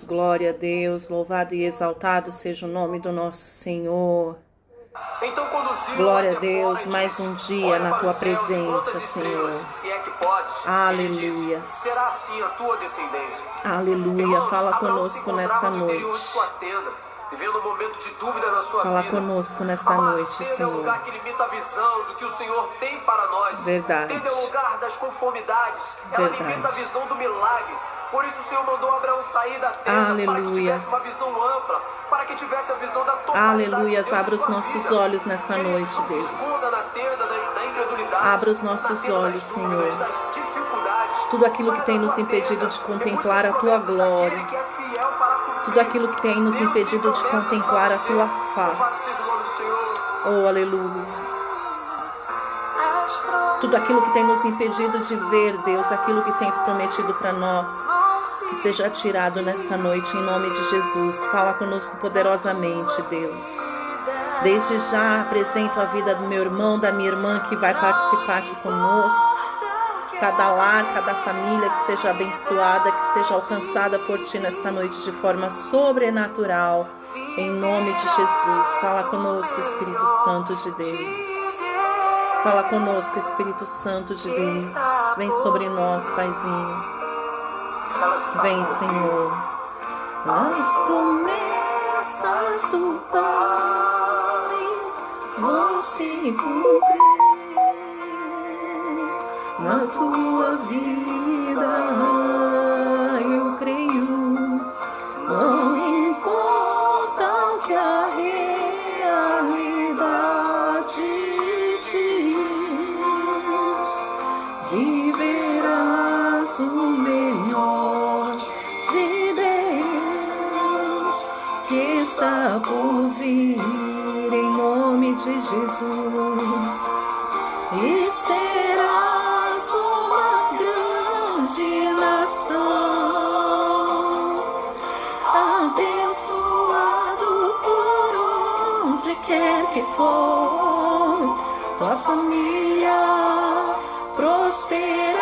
glória a Deus, louvado e exaltado seja o nome do nosso Senhor. Então, glória a Deus, mais um dia na tua presença, Senhor. Aleluia. Será assim a tua descendência. Aleluia. Fala conosco nesta noite. Vivendo um momento de dúvida na sua Fala vida. conosco nesta noite, Tenda é o Senhor. lugar que limita a visão do que o Senhor tem para nós. Verdade. Tenda é o lugar das conformidades. Ela Verdade. limita a visão do milagre. Por isso o Senhor mandou Abraão sair da tenda para que tivesse uma visão ampla, para que tivesse a visão da totalidade. Aleluia. de Deus Abra em os sua nossos vida. olhos nesta Que Ele noite, não se Deus. esconda na tenda da incredulidade, Abra os na nossos tenda olhos, das Senhor. dúvidas, das dificuldades. Tudo aquilo que Sai tem da nos tua impedido tenda de e contemplar busca a as tua promessas glória. daquele que é fiel para cumprir. Tudo aquilo que tem nos Deus tem impedido de promessas contemplar a para tua você. face. Louvado seja o nome do Senhor. Oh, aleluia. Tudo aquilo que tem nos impedido de ver, Deus, aquilo que tens prometido para nós, que seja tirado nesta noite, em nome de Jesus. Fala conosco poderosamente, Deus. Desde já apresento a vida do meu irmão, da minha irmã que vai participar aqui conosco. Cada lar, cada família que seja abençoada, que seja alcançada por Ti nesta noite de forma sobrenatural. Em nome de Jesus. Fala conosco, Espírito Santo de Deus. Fala conosco, Espírito Santo de Deus. Vem sobre nós, Paizinho. Vem, Senhor. As promessas do Pai vão se cumprir na tua vida, eu creio. Não importa o que a realidade diz, viverás o melhor de Deus que está por vir, em nome de Jesus. E serás uma grande nação, abençoado por onde quer que for, tua família prosperarei,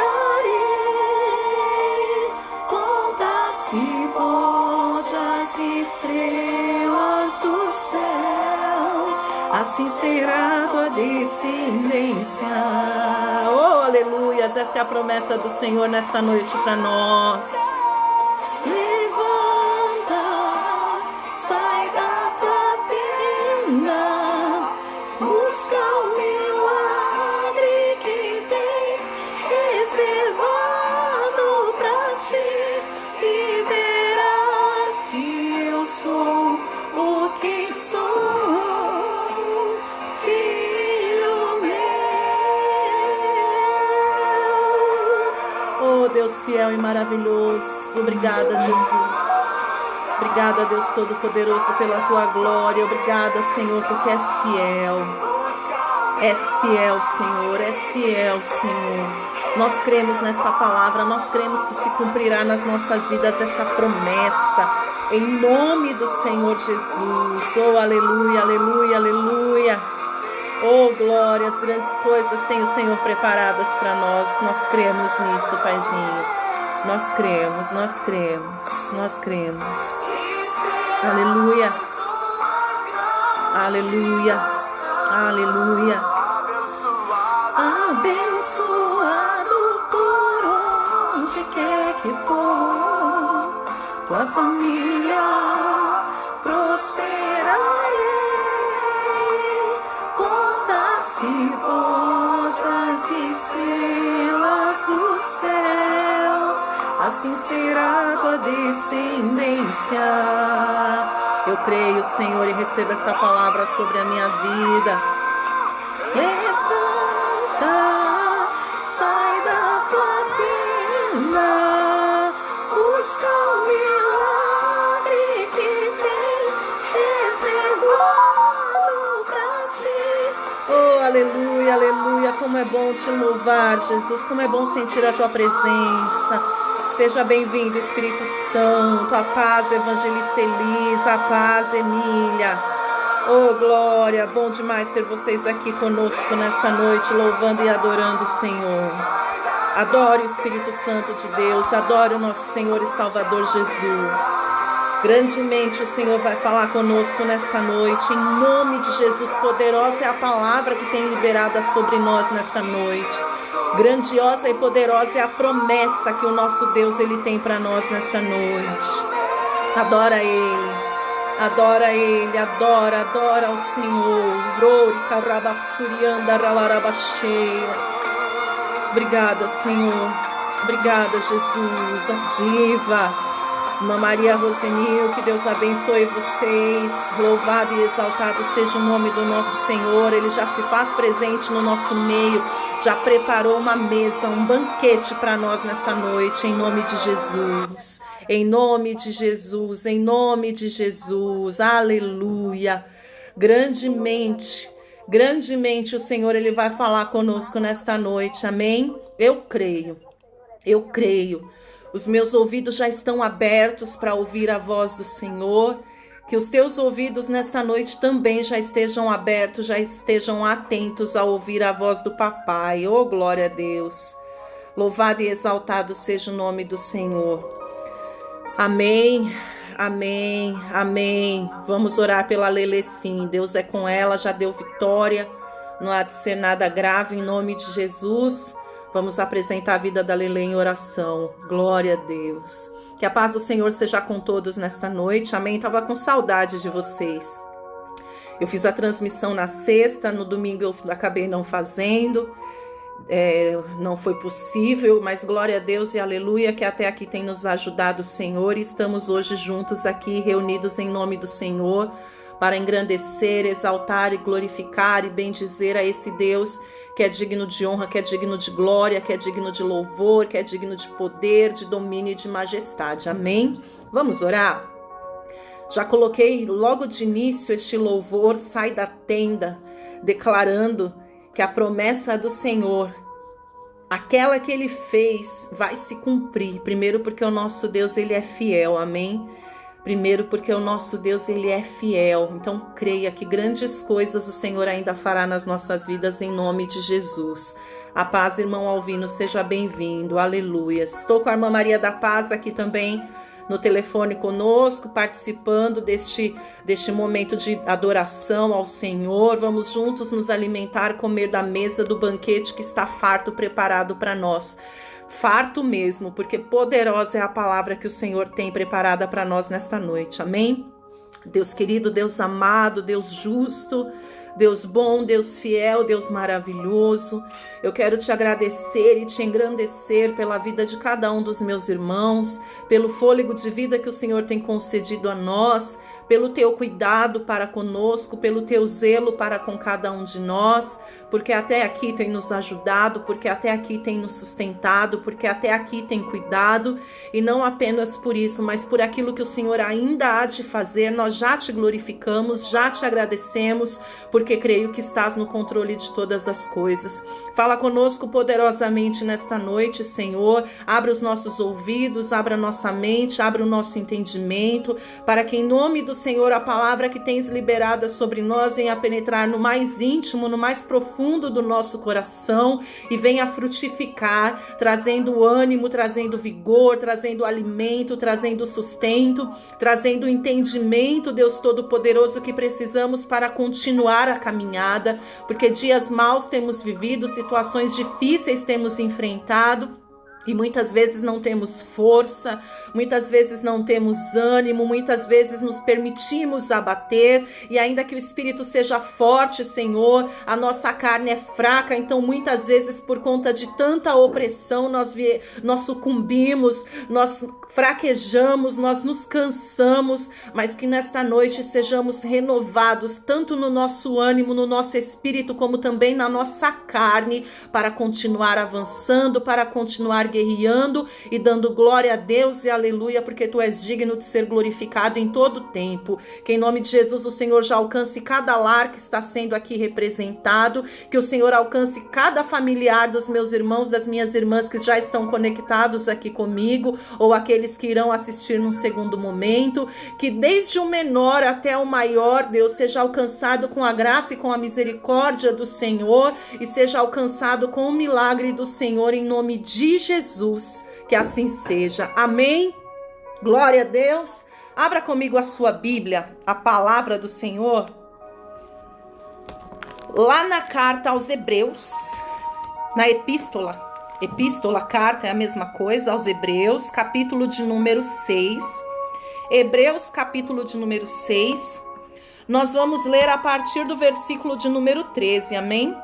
conta-se pode as estrelas do céu, assim será tua descendência. Oh, aleluias, esta é a promessa do Senhor nesta noite para nós. Levanta, sai da tua tenda, busca o milagre que tens reservado para ti, e verás que eu sou o que sou, filho meu. Oh, Deus fiel e maravilhoso, obrigada, Jesus. Obrigada, Deus Todo-Poderoso, pela tua glória. Obrigada, Senhor, porque és fiel. És fiel, Senhor, és fiel, Senhor. Nós cremos nesta palavra, nós cremos que se cumprirá nas nossas vidas essa promessa, em nome do Senhor Jesus. Oh, aleluia, aleluia, aleluia. Oh, glória, as grandes coisas tem o Senhor preparadas para nós. Nós cremos nisso, Paizinho. Nós cremos, nós cremos, nós cremos. Aleluia, aleluia, aleluia. Abençoado por onde quer que for, tua família prosperarei, conta-se pode as estrelas do céu, assim será tua descendência. Eu creio, Senhor, e recebo esta palavra sobre a minha vida. Levanta, sai da tua tenda, busca o milagre que tens reservado pra ti. Oh, aleluia, aleluia, como é bom te louvar, Jesus, como é bom sentir a tua presença. Seja bem-vindo, Espírito Santo, a paz, Evangelista Elis, a paz, Emília. Oh, glória, bom demais ter vocês aqui conosco nesta noite, louvando e adorando o Senhor. Adore o Espírito Santo de Deus, adore o nosso Senhor e Salvador Jesus. Grandemente o Senhor vai falar conosco nesta noite, em nome de Jesus. Poderosa é a palavra que tem liberada sobre nós nesta noite. Grandiosa e poderosa é a promessa que o nosso Deus ele tem para nós nesta noite. Adora Ele, adora Ele, adora ao Senhor. Obrigada, Senhor. Obrigada, Jesus. A diva, Irmã Maria Rosenil, que Deus abençoe vocês. Louvado e exaltado seja o nome do nosso Senhor. Ele já se faz presente no nosso meio. Já preparou uma mesa, um banquete para nós nesta noite, em nome de Jesus. Em nome de Jesus, em nome de Jesus. Aleluia. Grandemente o Senhor ele vai falar conosco nesta noite, amém? Eu creio. Os meus ouvidos já estão abertos para ouvir a voz do Senhor, que os teus ouvidos nesta noite também já estejam abertos, já estejam atentos a ouvir a voz do Papai. Oh, glória a Deus! Louvado e exaltado seja o nome do Senhor. Amém. Amém, amém. Vamos orar pela Lele, sim. Deus é com ela, já deu vitória. Não há de ser nada grave, em nome de Jesus. Vamos apresentar a vida da Lele em oração. Glória a Deus. Que a paz do Senhor seja com todos nesta noite. Amém. Estava com saudade de vocês. Eu fiz a transmissão na sexta, no domingo eu acabei não fazendo. Não foi possível, mas glória a Deus e aleluia, que até aqui tem nos ajudado o Senhor, e estamos hoje juntos aqui, reunidos em nome do Senhor, para engrandecer, exaltar e glorificar e bendizer a esse Deus que é digno de honra, que é digno de glória, que é digno de louvor, que é digno de poder, de domínio e de majestade. Amém? Vamos orar? Já coloquei logo de início este louvor, sai da tenda, declarando que a promessa do Senhor, aquela que Ele fez, vai se cumprir. Primeiro porque o nosso Deus, Ele é fiel, amém? Primeiro porque o nosso Deus, Ele é fiel. Então creia que grandes coisas o Senhor ainda fará nas nossas vidas, em nome de Jesus. A paz, irmão Alvino, seja bem-vindo, aleluia. Estou com a irmã Maria da Paz aqui também, no telefone conosco, participando deste momento de adoração ao Senhor. Vamos juntos nos alimentar, comer da mesa do banquete que está farto, preparado para nós. Farto mesmo, porque poderosa é a palavra que o Senhor tem preparada para nós nesta noite, amém? Deus querido, Deus amado, Deus justo, Deus bom, Deus fiel, Deus maravilhoso, eu quero te agradecer e te engrandecer pela vida de cada um dos meus irmãos, pelo fôlego de vida que o Senhor tem concedido a nós, pelo teu cuidado para conosco, pelo teu zelo para com cada um de nós, porque até aqui tem nos ajudado, porque até aqui tem nos sustentado, porque até aqui tem cuidado, e não apenas por isso, mas por aquilo que o Senhor ainda há de fazer. Nós já te glorificamos, já te agradecemos, porque creio que estás no controle de todas as coisas. Fala conosco poderosamente nesta noite, Senhor, abra os nossos ouvidos, abra a nossa mente, abra o nosso entendimento, para que em nome do Senhor a palavra que tens liberada sobre nós venha penetrar no mais íntimo, no mais profundo do nosso coração e venha frutificar, trazendo ânimo, trazendo vigor, trazendo alimento, trazendo sustento, trazendo entendimento, Deus Todo-Poderoso, que precisamos para continuar a caminhada, porque dias maus temos vivido, situações difíceis temos enfrentado, e muitas vezes não temos força, muitas vezes não temos ânimo, muitas vezes nos permitimos abater, e ainda que o Espírito seja forte, Senhor, a nossa carne é fraca, então muitas vezes por conta de tanta opressão nós sucumbimos, nós fraquejamos, nós nos cansamos, mas que nesta noite sejamos renovados, tanto no nosso ânimo, no nosso espírito, como também na nossa carne, para continuar avançando, para continuar guerreando e dando glória a Deus e aleluia, porque tu és digno de ser glorificado em todo o tempo. Que em nome de Jesus o Senhor já alcance cada lar que está sendo aqui representado, que o Senhor alcance cada familiar dos meus irmãos, das minhas irmãs que já estão conectados aqui comigo, ou aqueles que irão assistir num segundo momento, que desde o menor até o maior, Deus, seja alcançado com a graça e com a misericórdia do Senhor e seja alcançado com o milagre do Senhor em nome de Jesus, que assim seja. Amém? Glória a Deus. Abra comigo a sua Bíblia, a palavra do Senhor, lá na carta aos Hebreus, na epístola, carta é a mesma coisa, aos Hebreus, capítulo de número 6, Hebreus, capítulo de número 6, nós vamos ler a partir do versículo de número 13, amém?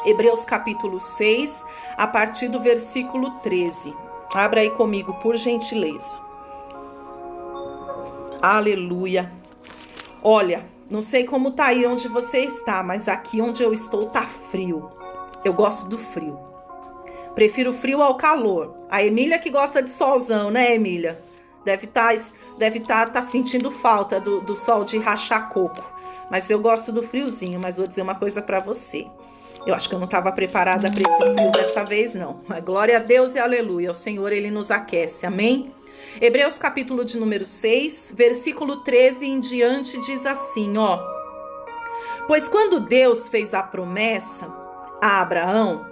Hebreus, capítulo 6, a partir do versículo 13. Abra aí comigo, por gentileza. Aleluia. Olha, não sei como tá aí onde você está, mas aqui onde eu estou tá frio. Eu gosto do frio. Prefiro o frio ao calor. A Emília que gosta de solzão, né, Emília? Deve tá sentindo falta do sol de rachar coco. Mas eu gosto do friozinho, mas vou dizer uma coisa pra você. Eu acho que eu não estava preparada para esse frio dessa vez, não. Mas glória a Deus e aleluia. O Senhor, Ele nos aquece, amém? Hebreus capítulo de número 6, versículo 13 em diante diz assim, ó. Pois quando Deus fez a promessa a Abraão,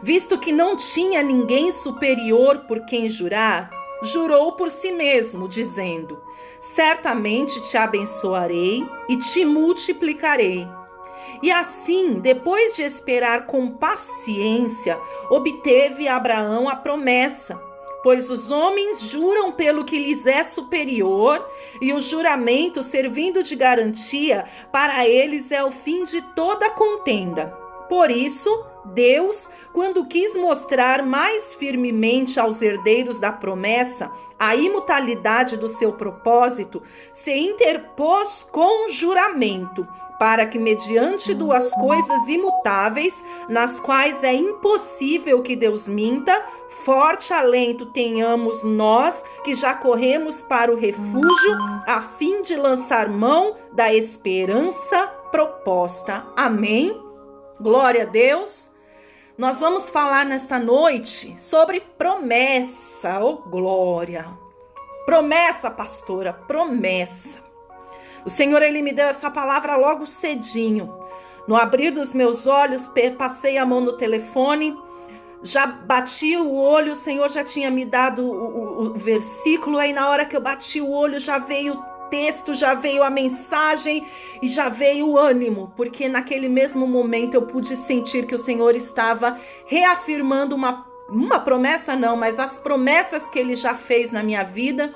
visto que não tinha ninguém superior por quem jurar, jurou por si mesmo, dizendo, certamente te abençoarei e te multiplicarei. E assim, depois de esperar com paciência, obteve Abraão a promessa, pois os homens juram pelo que lhes é superior, e o juramento, servindo de garantia, para eles é o fim de toda contenda. Por isso, Deus, quando quis mostrar mais firmemente aos herdeiros da promessa a imutabilidade do seu propósito, se interpôs com juramento, para que mediante duas coisas imutáveis, nas quais é impossível que Deus minta, forte alento tenhamos nós que já corremos para o refúgio, a fim de lançar mão da esperança proposta. Amém? Glória a Deus. Nós vamos falar nesta noite sobre promessa, oh glória. Promessa, pastora, promessa. O Senhor, Ele me deu essa palavra logo cedinho. No abrir dos meus olhos, passei a mão no telefone, já bati o olho, o Senhor já tinha me dado o versículo, aí na hora que eu bati o olho já veio o texto, já veio a mensagem e já veio o ânimo, porque naquele mesmo momento eu pude sentir que o Senhor estava reafirmando uma promessa não, mas as promessas que Ele já fez na minha vida,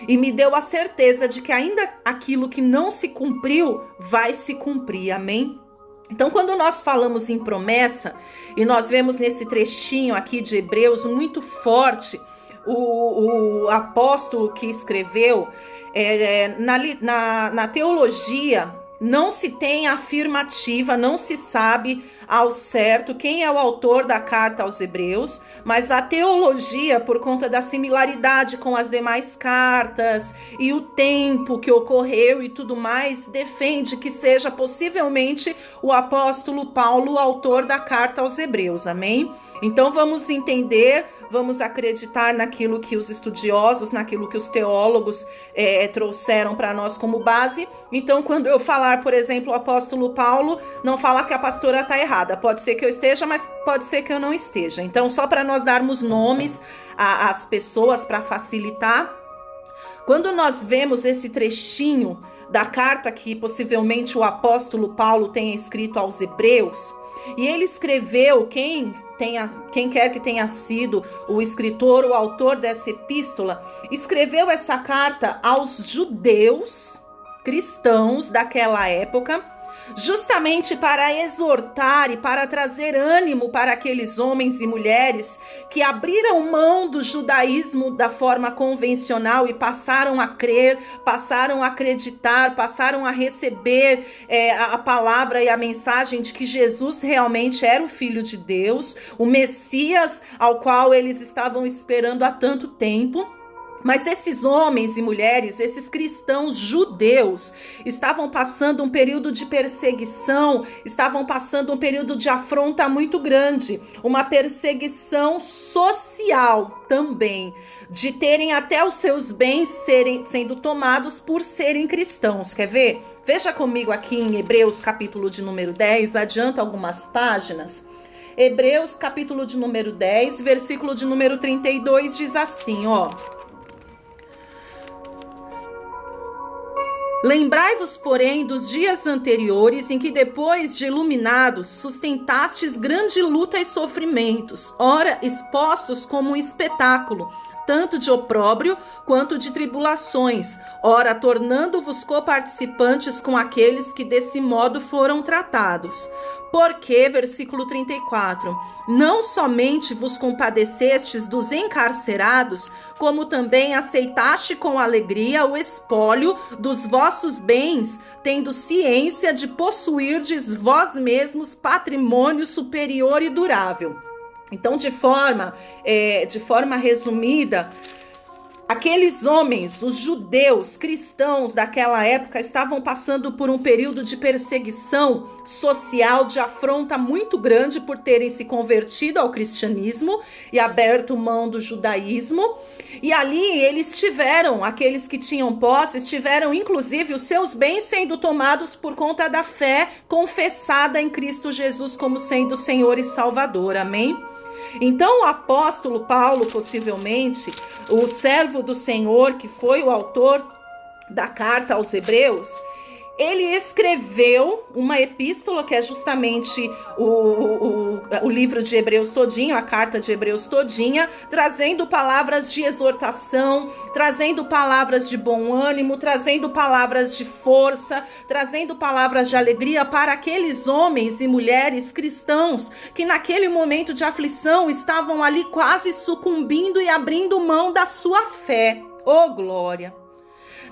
e me deu a certeza de que ainda aquilo que não se cumpriu, vai se cumprir, amém? Então, quando nós falamos em promessa, e nós vemos nesse trechinho aqui de Hebreus muito forte, o apóstolo que escreveu, na teologia, não se tem afirmativa, não se sabe ao certo quem é o autor da carta aos Hebreus, mas a teologia, por conta da similaridade com as demais cartas e o tempo que ocorreu e tudo mais, defende que seja possivelmente o apóstolo Paulo o autor da carta aos Hebreus, amém? Então vamos entender, vamos acreditar naquilo que os estudiosos, naquilo que os teólogos trouxeram para nós como base. Então, quando eu falar, por exemplo, o apóstolo Paulo, não falar que a pastora está errada. Pode ser que eu esteja, mas pode ser que eu não esteja. Então, só para nós darmos nomes às pessoas para facilitar, quando nós vemos esse trechinho da carta que possivelmente o apóstolo Paulo tenha escrito aos Hebreus, e ele escreveu, quem quer que tenha sido o escritor, o autor dessa epístola, escreveu essa carta aos judeus cristãos daquela época, justamente para exortar e para trazer ânimo para aqueles homens e mulheres que abriram mão do judaísmo da forma convencional e passaram a crer, passaram a acreditar, passaram a receber a palavra e a mensagem de que Jesus realmente era o Filho de Deus, o Messias ao qual eles estavam esperando há tanto tempo. Mas esses homens e mulheres, esses cristãos judeus, estavam passando um período de perseguição, estavam passando um período de afronta muito grande, uma perseguição social também, de terem até os seus bens sendo tomados por serem cristãos. Quer ver? Veja comigo aqui em Hebreus, capítulo de número 10, adianta algumas páginas. Hebreus, capítulo de número 10, versículo de número 32, diz assim, ó. Lembrai-vos, porém, dos dias anteriores, em que, depois de iluminados, sustentastes grande luta e sofrimentos, ora expostos como um espetáculo, tanto de opróbrio quanto de tribulações, ora tornando-vos coparticipantes com aqueles que desse modo foram tratados. Porque, versículo 34, não somente vos compadecestes dos encarcerados, como também aceitaste com alegria o espólio dos vossos bens, tendo ciência de possuirdes vós mesmos patrimônio superior e durável. Então, de forma resumida, aqueles homens, os judeus cristãos daquela época, estavam passando por um período de perseguição social, de afronta muito grande por terem se convertido ao cristianismo e aberto mão do judaísmo. E ali eles tiveram, aqueles que tinham posses, tiveram inclusive os seus bens sendo tomados por conta da fé confessada em Cristo Jesus como sendo Senhor e Salvador. Amém? Então o apóstolo Paulo, possivelmente, o servo do Senhor, que foi o autor da carta aos Hebreus, ele escreveu uma epístola, que é justamente o livro de Hebreus todinho, a carta de Hebreus todinha, trazendo palavras de exortação, trazendo palavras de bom ânimo, trazendo palavras de força, trazendo palavras de alegria para aqueles homens e mulheres cristãos que naquele momento de aflição estavam ali quase sucumbindo e abrindo mão da sua fé. Oh, glória!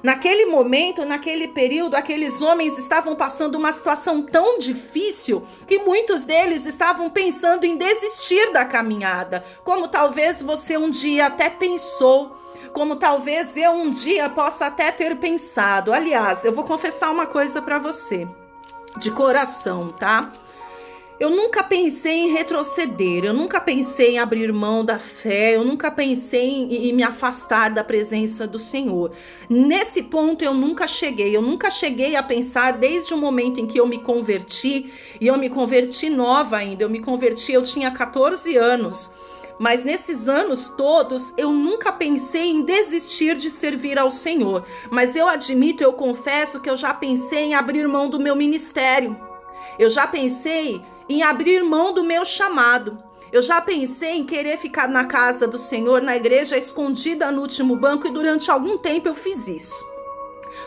Naquele momento, naquele período, aqueles homens estavam passando uma situação tão difícil que muitos deles estavam pensando em desistir da caminhada, como talvez você um dia até pensou, como talvez eu um dia possa até ter pensado. Aliás, eu vou confessar uma coisa para você, de coração, tá? Eu nunca pensei em retroceder, eu nunca pensei em abrir mão da fé, eu nunca pensei em me afastar da presença do Senhor. Nesse ponto eu nunca cheguei a pensar desde o momento em que eu me converti, e eu me converti nova ainda, eu tinha 14 anos. Mas nesses anos todos, eu nunca pensei em desistir de servir ao Senhor. Mas eu admito, eu confesso que eu já pensei em abrir mão do meu ministério. Eu já pensei em abrir mão do meu chamado. Eu já pensei em querer ficar na casa do Senhor, na igreja, escondida no último banco, e durante algum tempo eu fiz isso.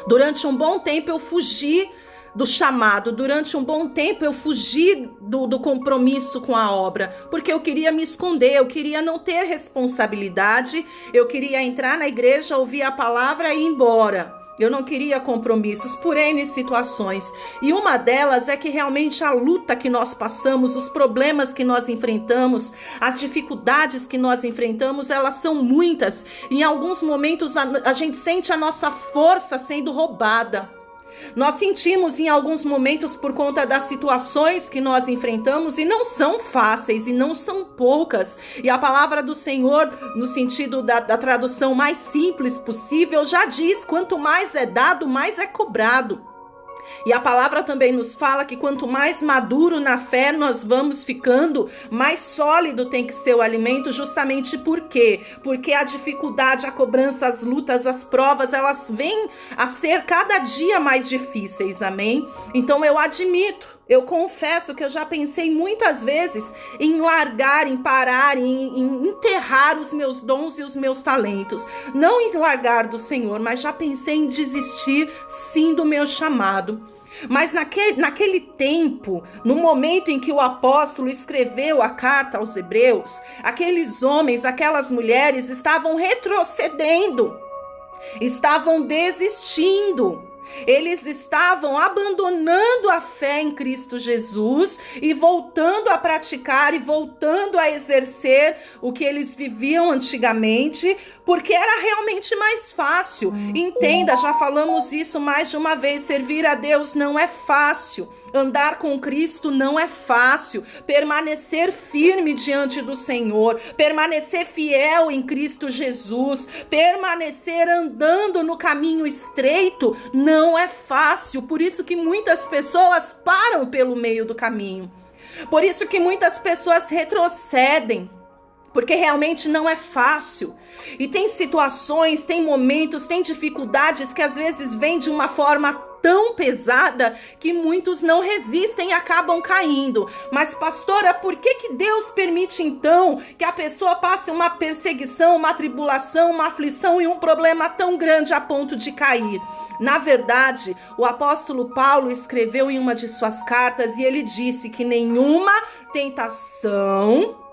Durante um bom tempo eu fugi do chamado, durante um bom tempo eu fugi do compromisso com a obra, porque eu queria me esconder, eu queria não ter responsabilidade, eu queria entrar na igreja, ouvir a palavra e ir embora. Eu não queria compromissos por N situações. E uma delas é que realmente a luta que nós passamos, os problemas que nós enfrentamos, as dificuldades que nós enfrentamos, elas são muitas. Em alguns momentos a gente sente a nossa força sendo roubada. Nós sentimos em alguns momentos por conta das situações que nós enfrentamos, e não são fáceis e não são poucas. E a palavra do Senhor, no sentido da tradução mais simples possível, já diz: quanto mais é dado, mais é cobrado. E a palavra também nos fala que quanto mais maduro na fé nós vamos ficando, mais sólido tem que ser o alimento. Justamente por quê? Porque a dificuldade, a cobrança, as lutas, as provas, elas vêm a ser cada dia mais difíceis, amém? Então eu admito, eu confesso que eu já pensei muitas vezes em largar, em parar, em enterrar os meus dons e os meus talentos. Não em largar do Senhor, mas já pensei em desistir sim do meu chamado. Mas naquele tempo, no momento em que o apóstolo escreveu a carta aos Hebreus, aqueles homens, aquelas mulheres estavam retrocedendo, estavam desistindo. Eles estavam abandonando a fé em Cristo Jesus e voltando a praticar e voltando a exercer o que eles viviam antigamente, porque era realmente mais fácil. Entenda, já falamos isso mais de uma vez, servir a Deus não é fácil. Andar com Cristo não é fácil. Permanecer firme diante do Senhor, permanecer fiel em Cristo Jesus, permanecer andando no caminho estreito não é fácil. Por isso que muitas pessoas param pelo meio do caminho. Por isso que muitas pessoas retrocedem, porque realmente não é fácil. E tem situações, tem momentos, tem dificuldades que às vezes vêm de uma forma tão pesada que muitos não resistem e acabam caindo. Mas, pastora, por que Deus permite então que a pessoa passe uma perseguição, uma tribulação, uma aflição e um problema tão grande a ponto de cair? Na verdade, o apóstolo Paulo escreveu em uma de suas cartas e ele disse que nenhuma tentação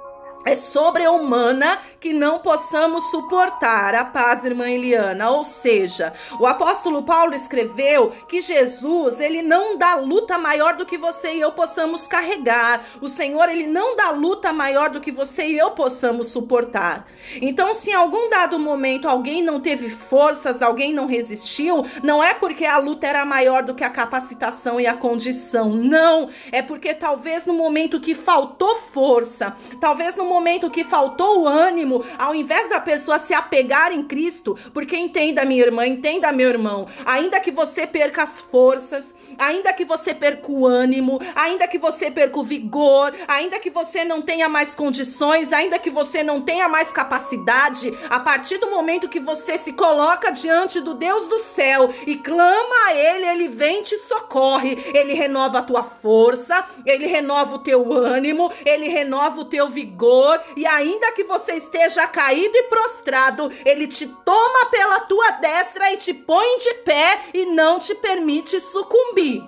é sobre-humana que não possamos suportar. A paz, irmã Eliana. Ou seja, o apóstolo Paulo escreveu que Jesus, ele não dá luta maior do que você e eu possamos carregar. O Senhor, ele não dá luta maior do que você e eu possamos suportar. Então, se em algum dado momento alguém não teve forças, alguém não resistiu, não é porque a luta era maior do que a capacitação e a condição. Não, é porque talvez no momento que faltou força, talvez no momento que faltou o ânimo, ao invés da pessoa se apegar em Cristo, porque entenda, minha irmã, entenda, meu irmão, ainda que você perca as forças, ainda que você perca o ânimo, ainda que você perca o vigor, ainda que você não tenha mais condições, ainda que você não tenha mais capacidade, a partir do momento que você se coloca diante do Deus do céu e clama a Ele, Ele vem e te socorre, Ele renova a tua força, Ele renova o teu ânimo, Ele renova o teu vigor, e ainda que você esteja caído e prostrado, Ele te toma pela tua destra e te põe de pé e não te permite sucumbir.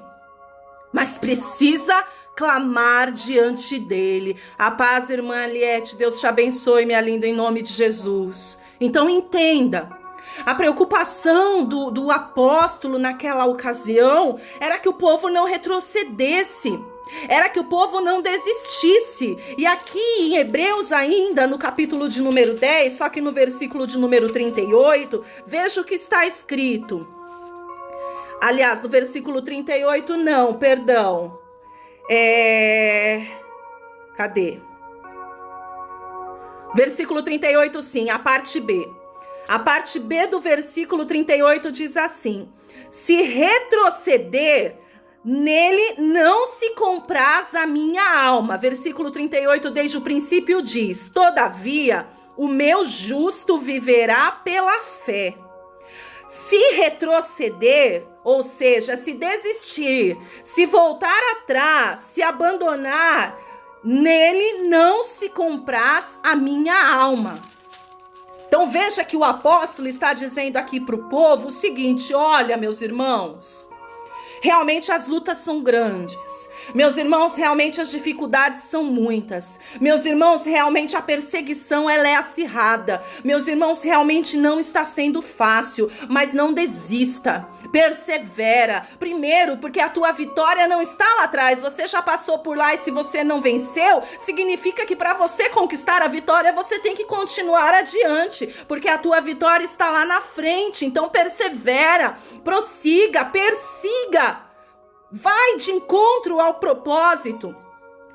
Mas precisa clamar diante dele. A paz, irmã Aliette, Deus te abençoe, minha linda, em nome de Jesus. Então entenda, a preocupação do apóstolo naquela ocasião era que o povo não retrocedesse, era que o povo não desistisse. E aqui em Hebreus ainda, no capítulo de número 10, só que no versículo de número 38, veja o que está escrito. Aliás, no versículo 38 não, perdão. Cadê? Versículo 38 sim, a parte B. A parte B do versículo 38 diz assim: se retroceder, nele não se compraz a minha alma. Versículo 38, desde o princípio diz: todavia, o meu justo viverá pela fé. Se retroceder, ou seja, se desistir, se voltar atrás, se abandonar, nele não se compraz a minha alma. Então veja que o apóstolo está dizendo aqui para o povo o seguinte: olha, meus irmãos, realmente as lutas são grandes. Meus irmãos, realmente as dificuldades são muitas. Meus irmãos, realmente a perseguição ela é acirrada. Meus irmãos, realmente não está sendo fácil, mas não desista. Persevera. Primeiro, porque a tua vitória não está lá atrás. Você já passou por lá e se você não venceu, significa que para você conquistar a vitória, você tem que continuar adiante, porque a tua vitória está lá na frente. Então persevera, prossiga, persiga. Vai de encontro ao propósito.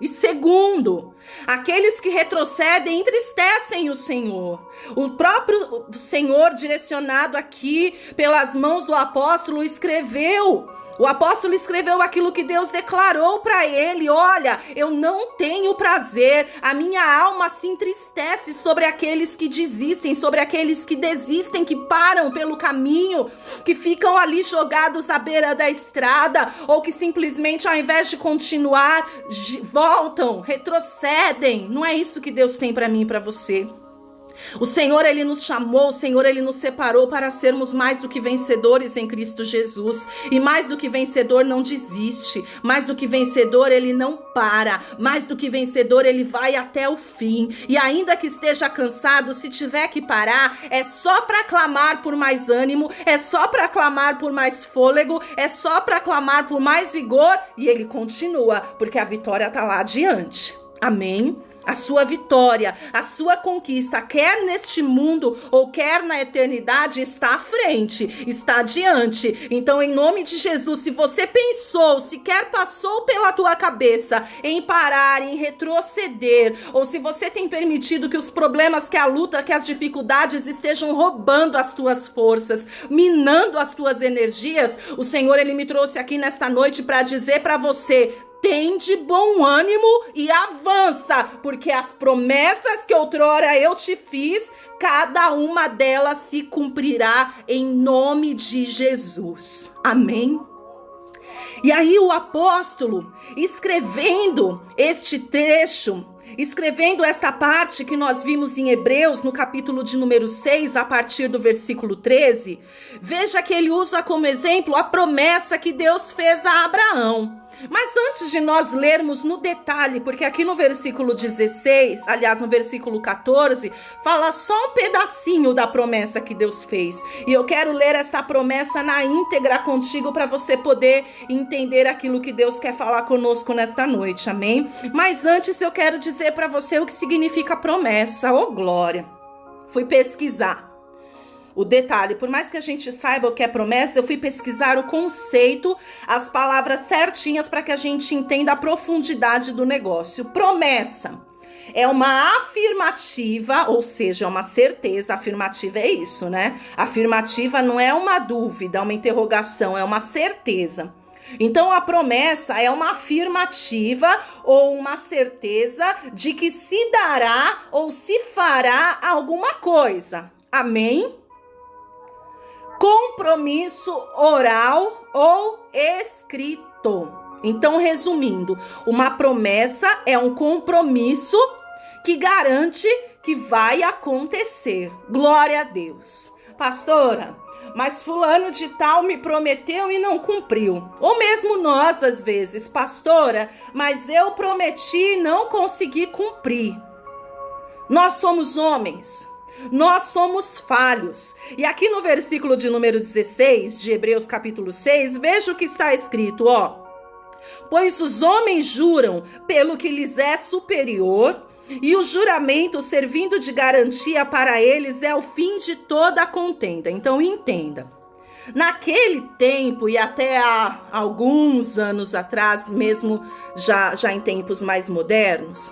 E segundo, aqueles que retrocedem entristecem o Senhor. O próprio Senhor, direcionado aqui pelas mãos do apóstolo, escreveu. O apóstolo escreveu aquilo que Deus declarou para ele: olha, eu não tenho prazer, a minha alma se entristece sobre aqueles que desistem, sobre aqueles que desistem, que param pelo caminho, que ficam ali jogados à beira da estrada, ou que simplesmente ao invés de continuar, voltam, retrocedem. Não é isso que Deus tem para mim e para você. O Senhor, Ele nos chamou, o Senhor, Ele nos separou para sermos mais do que vencedores em Cristo Jesus. E mais do que vencedor não desiste, mais do que vencedor Ele não para, mais do que vencedor Ele vai até o fim. E ainda que esteja cansado, se tiver que parar, é só para clamar por mais ânimo, é só para clamar por mais fôlego, é só para clamar por mais vigor, e Ele continua, porque a vitória está lá adiante. Amém? A sua vitória, a sua conquista, quer neste mundo ou quer na eternidade, está à frente, está adiante. Então, em nome de Jesus, se você pensou, sequer passou pela tua cabeça em parar, em retroceder, ou se você tem permitido que os problemas, que a luta, que as dificuldades estejam roubando as tuas forças, minando as tuas energias, o Senhor, Ele me trouxe aqui nesta noite para dizer para você: tem de bom ânimo e avança, porque as promessas que outrora eu te fiz, cada uma delas se cumprirá em nome de Jesus. Amém? E aí o apóstolo, escrevendo este trecho, escrevendo esta parte que nós vimos em Hebreus, no capítulo de número 6, a partir do versículo 13, veja que ele usa como exemplo a promessa que Deus fez a Abraão. Mas antes de nós lermos no detalhe, porque aqui no versículo 16, aliás, no versículo 14, fala só um pedacinho da promessa que Deus fez. E eu quero ler esta promessa na íntegra contigo para você poder entender aquilo que Deus quer falar conosco nesta noite, amém? Mas antes eu quero dizer para você o que significa promessa. Oh, glória! Fui pesquisar o detalhe, por mais que a gente saiba o que é promessa, eu fui pesquisar o conceito, as palavras certinhas para que a gente entenda a profundidade do negócio. Promessa é uma afirmativa, ou seja, é uma certeza. Afirmativa é isso, né? Afirmativa não é uma dúvida, uma interrogação, é uma certeza. Então a promessa é uma afirmativa ou uma certeza de que se dará ou se fará alguma coisa. Amém? Compromisso oral ou escrito. Então, resumindo, uma promessa é um compromisso que garante que vai acontecer. Glória a Deus. Pastora, mas fulano de tal me prometeu e não cumpriu. Ou mesmo nós, às vezes, pastora, mas eu prometi e não consegui cumprir. Nós somos homens. Nós somos falhos. E aqui no versículo de número 16 de Hebreus capítulo 6, veja o que está escrito, ó. Pois os homens juram pelo que lhes é superior, e o juramento servindo de garantia para eles é o fim de toda a contenda. Então entenda. Naquele tempo e até há alguns anos atrás, mesmo já em tempos mais modernos,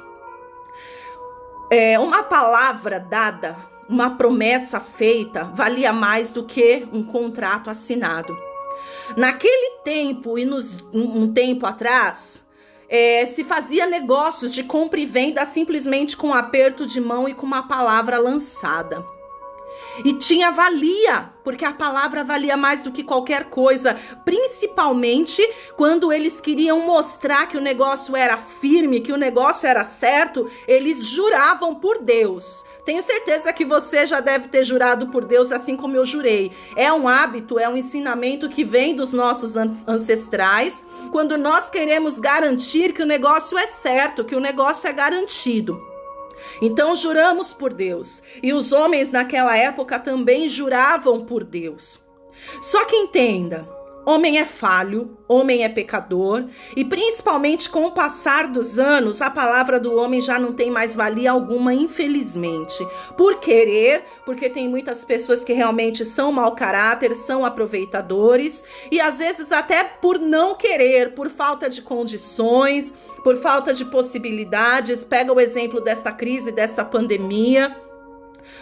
uma palavra dada, uma promessa feita, valia mais do que um contrato assinado. Naquele tempo e um tempo atrás, se fazia negócios de compra e venda simplesmente com um aperto de mão e com uma palavra lançada. E tinha valia, porque a palavra valia mais do que qualquer coisa, principalmente quando eles queriam mostrar que o negócio era firme, que o negócio era certo, eles juravam por Deus. Tenho certeza que você já deve ter jurado por Deus, assim como eu jurei. É um hábito, é um ensinamento que vem dos nossos ancestrais, quando nós queremos garantir que o negócio é certo, que o negócio é garantido. Então juramos por Deus, e os homens naquela época também juravam por Deus. Só que entenda, homem é falho, homem é pecador, e principalmente com o passar dos anos, a palavra do homem já não tem mais valia alguma, infelizmente. Por querer, porque tem muitas pessoas que realmente são mau caráter, são aproveitadores, e às vezes até por não querer, por falta de condições, por falta de possibilidades. Pega o exemplo desta crise, desta pandemia.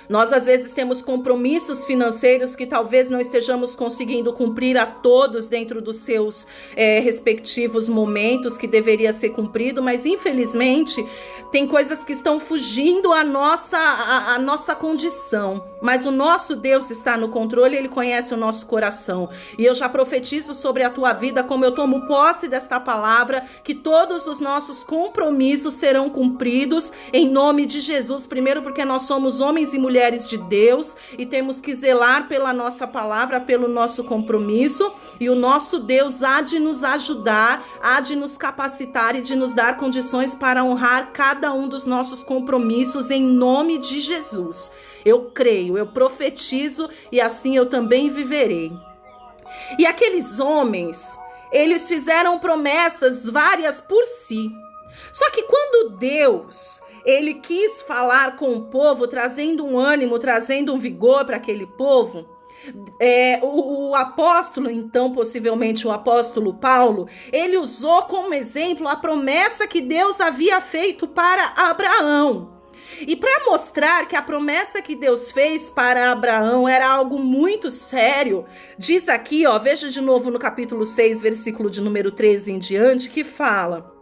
Nós às vezes temos compromissos financeiros que talvez não estejamos conseguindo cumprir a todos dentro dos seus respectivos momentos que deveria ser cumprido, mas infelizmente tem coisas que estão fugindo à nossa condição. Mas o nosso Deus está no controle, Ele conhece o nosso coração. E eu já profetizo sobre a tua vida, como eu tomo posse desta palavra, que todos os nossos compromissos serão cumpridos em nome de Jesus. Primeiro porque nós somos homens e mulheres mulheres de Deus e temos que zelar pela nossa palavra, pelo nosso compromisso, e o nosso Deus há de nos ajudar, há de nos capacitar e de nos dar condições para honrar cada um dos nossos compromissos em nome de Jesus. Eu creio, eu profetizo e assim eu também viverei. E aqueles homens, eles fizeram promessas várias por si. Só que quando Deus, ele quis falar com o povo, trazendo um ânimo, trazendo um vigor para aquele povo, o apóstolo, então possivelmente o apóstolo Paulo, ele usou como exemplo a promessa que Deus havia feito para Abraão. E para mostrar que a promessa que Deus fez para Abraão era algo muito sério, diz aqui, veja de novo no capítulo 6, versículo de número 13 em diante, que fala: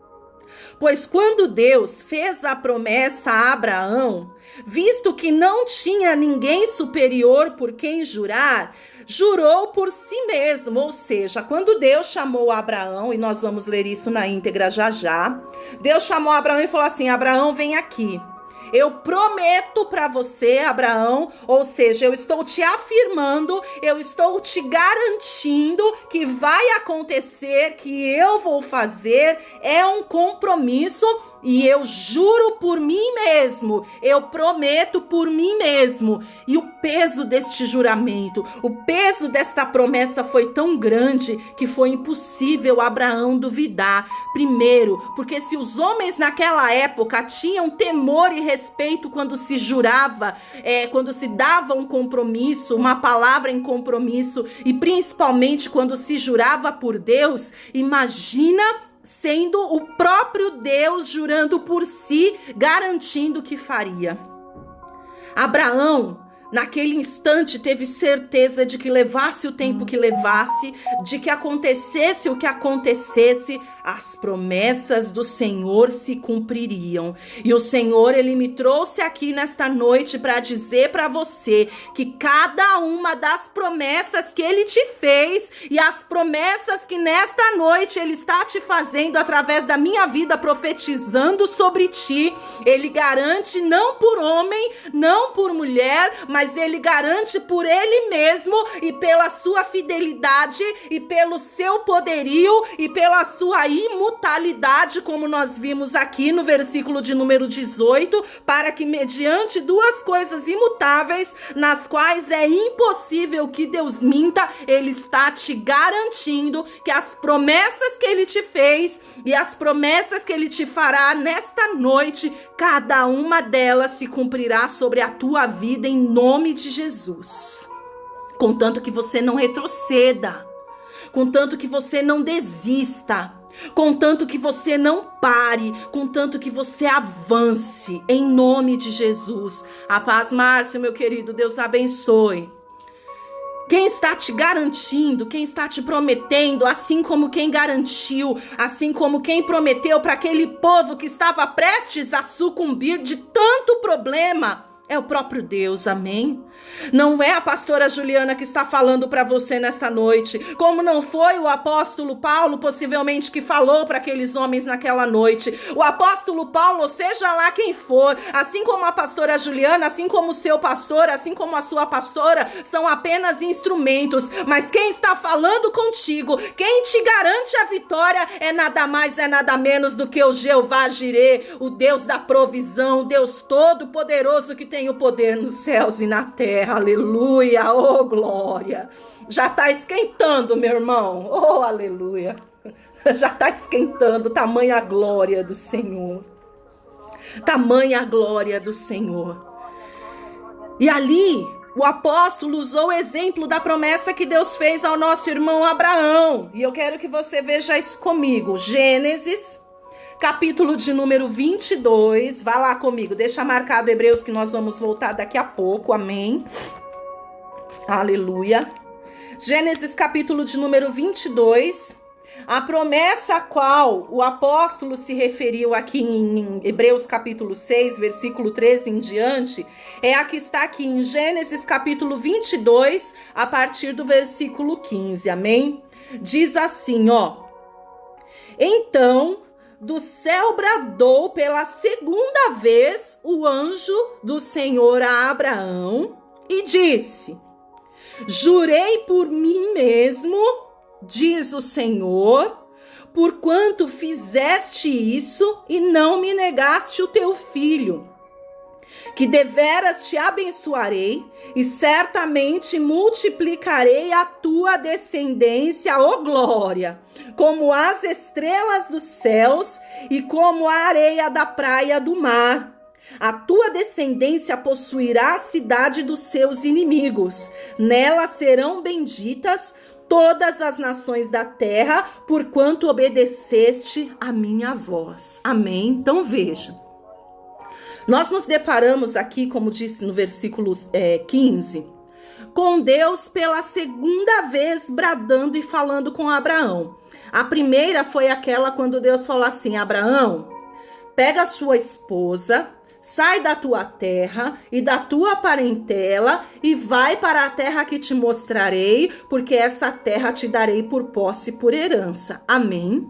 pois quando Deus fez a promessa a Abraão, visto que não tinha ninguém superior por quem jurar, jurou por si mesmo. Ou seja, quando Deus chamou Abraão, e nós vamos ler isso na íntegra já já, Deus chamou Abraão e falou assim: Abraão, vem aqui. Eu prometo para você, Abraão, ou seja, eu estou te afirmando, eu estou te garantindo que vai acontecer, que eu vou fazer, é um compromisso. E eu juro por mim mesmo, eu prometo por mim mesmo. E o peso deste juramento, o peso desta promessa foi tão grande que foi impossível Abraão duvidar. Primeiro, porque se os homens naquela época tinham temor e respeito quando se jurava, quando se dava um compromisso, uma palavra em compromisso, e principalmente quando se jurava por Deus, imagina sendo o próprio Deus jurando por si, garantindo que faria. Abraão, naquele instante, teve certeza de que levasse o tempo que levasse, de que acontecesse o que acontecesse, as promessas do Senhor se cumpririam. E o Senhor, ele me trouxe aqui nesta noite para dizer para você que cada uma das promessas que ele te fez e as promessas que nesta noite ele está te fazendo através da minha vida, profetizando sobre ti, ele garante não por homem, não por mulher, mas ele garante por ele mesmo e pela sua fidelidade e pelo seu poderio e pela sua imutalidade, como nós vimos aqui no versículo de número 18, para que mediante duas coisas imutáveis, nas quais é impossível que Deus minta, ele está te garantindo que as promessas que ele te fez e as promessas que ele te fará nesta noite, cada uma delas se cumprirá sobre a tua vida em nome de Jesus. Contanto que você não retroceda, contanto que você não desista, contanto que você não pare, contanto que você avance, em nome de Jesus. A paz, Márcio, meu querido, Deus abençoe. Quem está te garantindo, quem está te prometendo, assim como quem garantiu, assim como quem prometeu para aquele povo que estava prestes a sucumbir de tanto problema, é o próprio Deus, amém? Não é a pastora Juliana que está falando para você nesta noite, como não foi o apóstolo Paulo, possivelmente, que falou para aqueles homens naquela noite. O apóstolo Paulo, seja lá quem for, assim como a pastora Juliana, assim como o seu pastor, assim como a sua pastora, são apenas instrumentos, mas quem está falando contigo, quem te garante a vitória é nada mais, é nada menos do que o Jeová Jirê, o Deus da provisão, o Deus todo-poderoso que tem o poder nos céus e na terra. Aleluia, oh glória. Já está esquentando, meu irmão, oh aleluia. Já está esquentando, tamanha a glória do Senhor. Tamanha a glória do Senhor. E ali, o apóstolo usou o exemplo da promessa que Deus fez ao nosso irmão Abraão. E eu quero que você veja isso comigo. Gênesis, capítulo de número 22, vá lá comigo, deixa marcado Hebreus que nós vamos voltar daqui a pouco, amém? Aleluia. Gênesis capítulo de número 22, a promessa a qual o apóstolo se referiu aqui em Hebreus capítulo 6, versículo 13 em diante, é a que está aqui em Gênesis capítulo 22, a partir do versículo 15, amém? Diz assim, ó: então do céu bradou pela segunda vez o anjo do Senhor a Abraão e disse: jurei por mim mesmo, diz o Senhor, porquanto fizeste isso e não me negaste o teu filho, que deveras te abençoarei e certamente multiplicarei a tua descendência, ó glória, como as estrelas dos céus e como a areia da praia do mar. A tua descendência possuirá a cidade dos seus inimigos. Nela serão benditas todas as nações da terra, porquanto obedeceste a minha voz. Amém? Então veja. Nós nos deparamos aqui, como disse no versículo 15, com Deus pela segunda vez bradando e falando com Abraão. A primeira foi aquela quando Deus falou assim: Abraão, pega a sua esposa, sai da tua terra e da tua parentela e vai para a terra que te mostrarei, porque essa terra te darei por posse e por herança. Amém?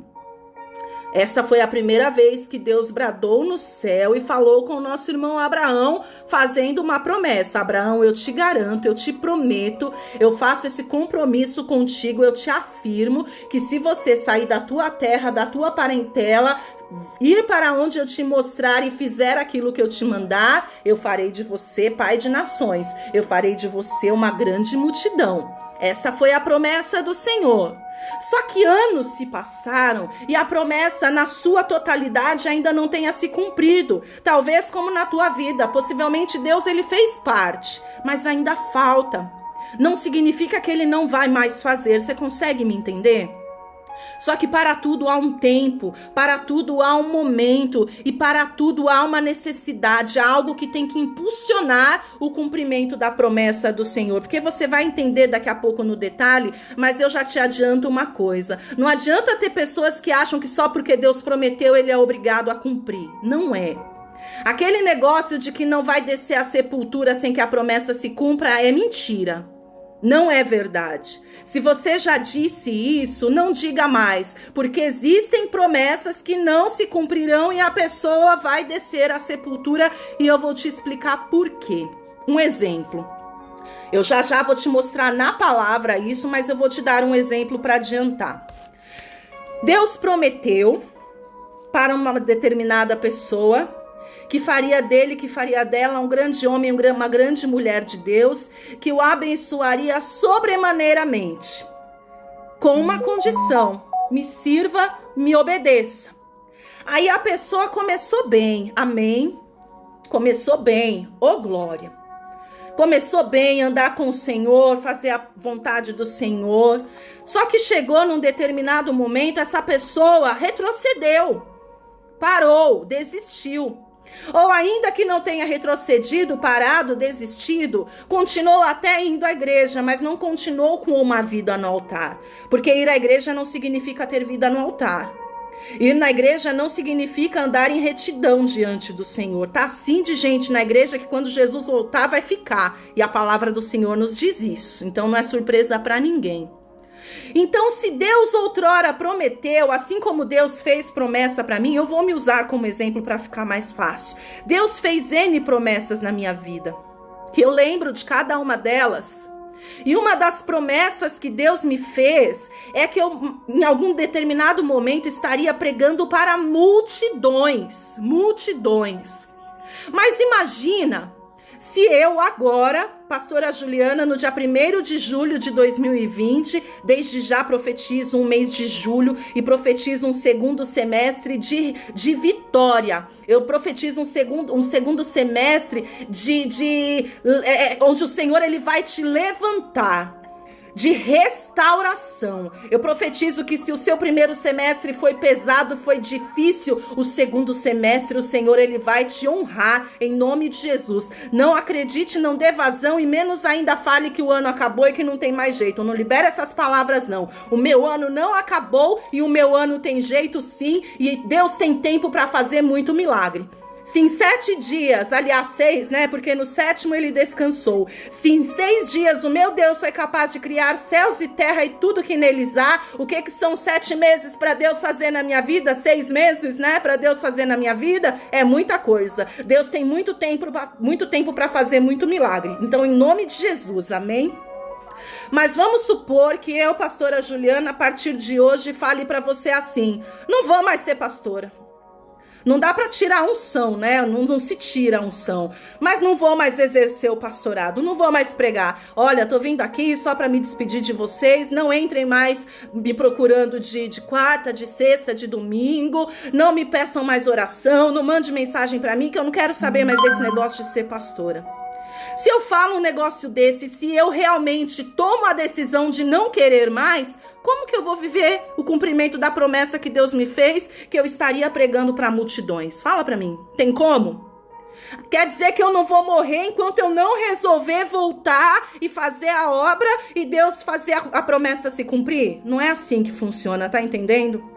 Esta foi a primeira vez que Deus bradou no céu e falou com o nosso irmão Abraão, fazendo uma promessa. Abraão, eu te garanto, eu te prometo, eu faço esse compromisso contigo, eu te afirmo que se você sair da tua terra, da tua parentela, ir para onde eu te mostrar e fizer aquilo que eu te mandar, eu farei de você pai de nações, eu farei de você uma grande multidão. Esta foi a promessa do Senhor. Só que anos se passaram e a promessa na sua totalidade ainda não tenha se cumprido. Talvez como na tua vida, possivelmente Deus ele fez parte, mas ainda falta. Não significa que ele não vai mais fazer. Você consegue me entender? Só que para tudo há um tempo, para tudo há um momento e para tudo há uma necessidade, algo que tem que impulsionar o cumprimento da promessa do Senhor. Porque você vai entender daqui a pouco no detalhe, mas eu já te adianto uma coisa. Não adianta ter pessoas que acham que só porque Deus prometeu ele é obrigado a cumprir. Não é. Aquele negócio de que não vai descer à sepultura sem que a promessa se cumpra é mentira. Não é verdade. Se você já disse isso, não diga mais, porque existem promessas que não se cumprirão e a pessoa vai descer à sepultura e eu vou te explicar por quê. Um exemplo. Eu já vou te mostrar na palavra isso, mas eu vou te dar um exemplo para adiantar. Deus prometeu para uma determinada pessoa que faria dele, que faria dela um grande homem, uma grande mulher de Deus, que o abençoaria sobremaneiramente, com uma condição: me sirva, me obedeça. Aí a pessoa começou bem, amém? Começou bem, ô glória. Começou bem, andar com o Senhor, fazer a vontade do Senhor. Só que chegou num determinado momento, essa pessoa retrocedeu, parou, desistiu. Ou ainda que não tenha retrocedido, parado, desistido, continuou até indo à igreja, mas não continuou com uma vida no altar. Porque ir à igreja não significa ter vida no altar. Ir na igreja não significa andar em retidão diante do Senhor. Tá assim de gente na igreja que quando Jesus voltar vai ficar. E a palavra do Senhor nos diz isso. Então não é surpresa para ninguém. Então, se Deus outrora prometeu, assim como Deus fez promessa para mim, eu vou me usar como exemplo para ficar mais fácil. Deus fez N promessas na minha vida, que eu lembro de cada uma delas. E uma das promessas que Deus me fez é que eu, em algum determinado momento, estaria pregando para multidões. Mas imagina se eu agora, pastora Juliana, no dia 1º de julho de 2020, desde já profetizo um mês de julho e profetizo um segundo semestre de vitória. Eu profetizo um segundo semestre onde o Senhor ele vai te levantar, de restauração. Eu profetizo que se o seu primeiro semestre foi pesado, foi difícil, o segundo semestre o Senhor ele vai te honrar em nome de Jesus. Não acredite, não dê vazão e menos ainda fale que o ano acabou e que não tem mais jeito. Eu não libero essas palavras não. O meu ano não acabou e o meu ano tem jeito sim, e Deus tem tempo para fazer muito milagre. Se em 7 dias, aliás 6, né? Porque no 7º ele descansou. Se em 6 dias o meu Deus foi capaz de criar céus e terra e tudo que neles há, o que são 7 meses para Deus fazer na minha vida? 6 meses, né? Para Deus fazer na minha vida? É muita coisa. Deus tem muito tempo para fazer muito milagre. Então, em nome de Jesus, amém? Mas vamos supor que eu, pastora Juliana, a partir de hoje, fale para você assim: não vou mais ser pastora. Não dá para tirar a unção, né? Não se tira a unção. Mas não vou mais exercer o pastorado, não vou mais pregar. Olha, tô vindo aqui só para me despedir de vocês. Não entrem mais me procurando de quarta, de sexta, de domingo. Não me peçam mais oração, não mande mensagem para mim que eu não quero saber mais desse negócio de ser pastora. Se eu falo um negócio desse, se eu realmente tomo a decisão de não querer mais, como que eu vou viver o cumprimento da promessa que Deus me fez, que eu estaria pregando para multidões? Fala para mim, tem como? Quer dizer que eu não vou morrer enquanto eu não resolver voltar e fazer a obra e Deus fazer a promessa se cumprir? Não é assim que funciona, tá entendendo?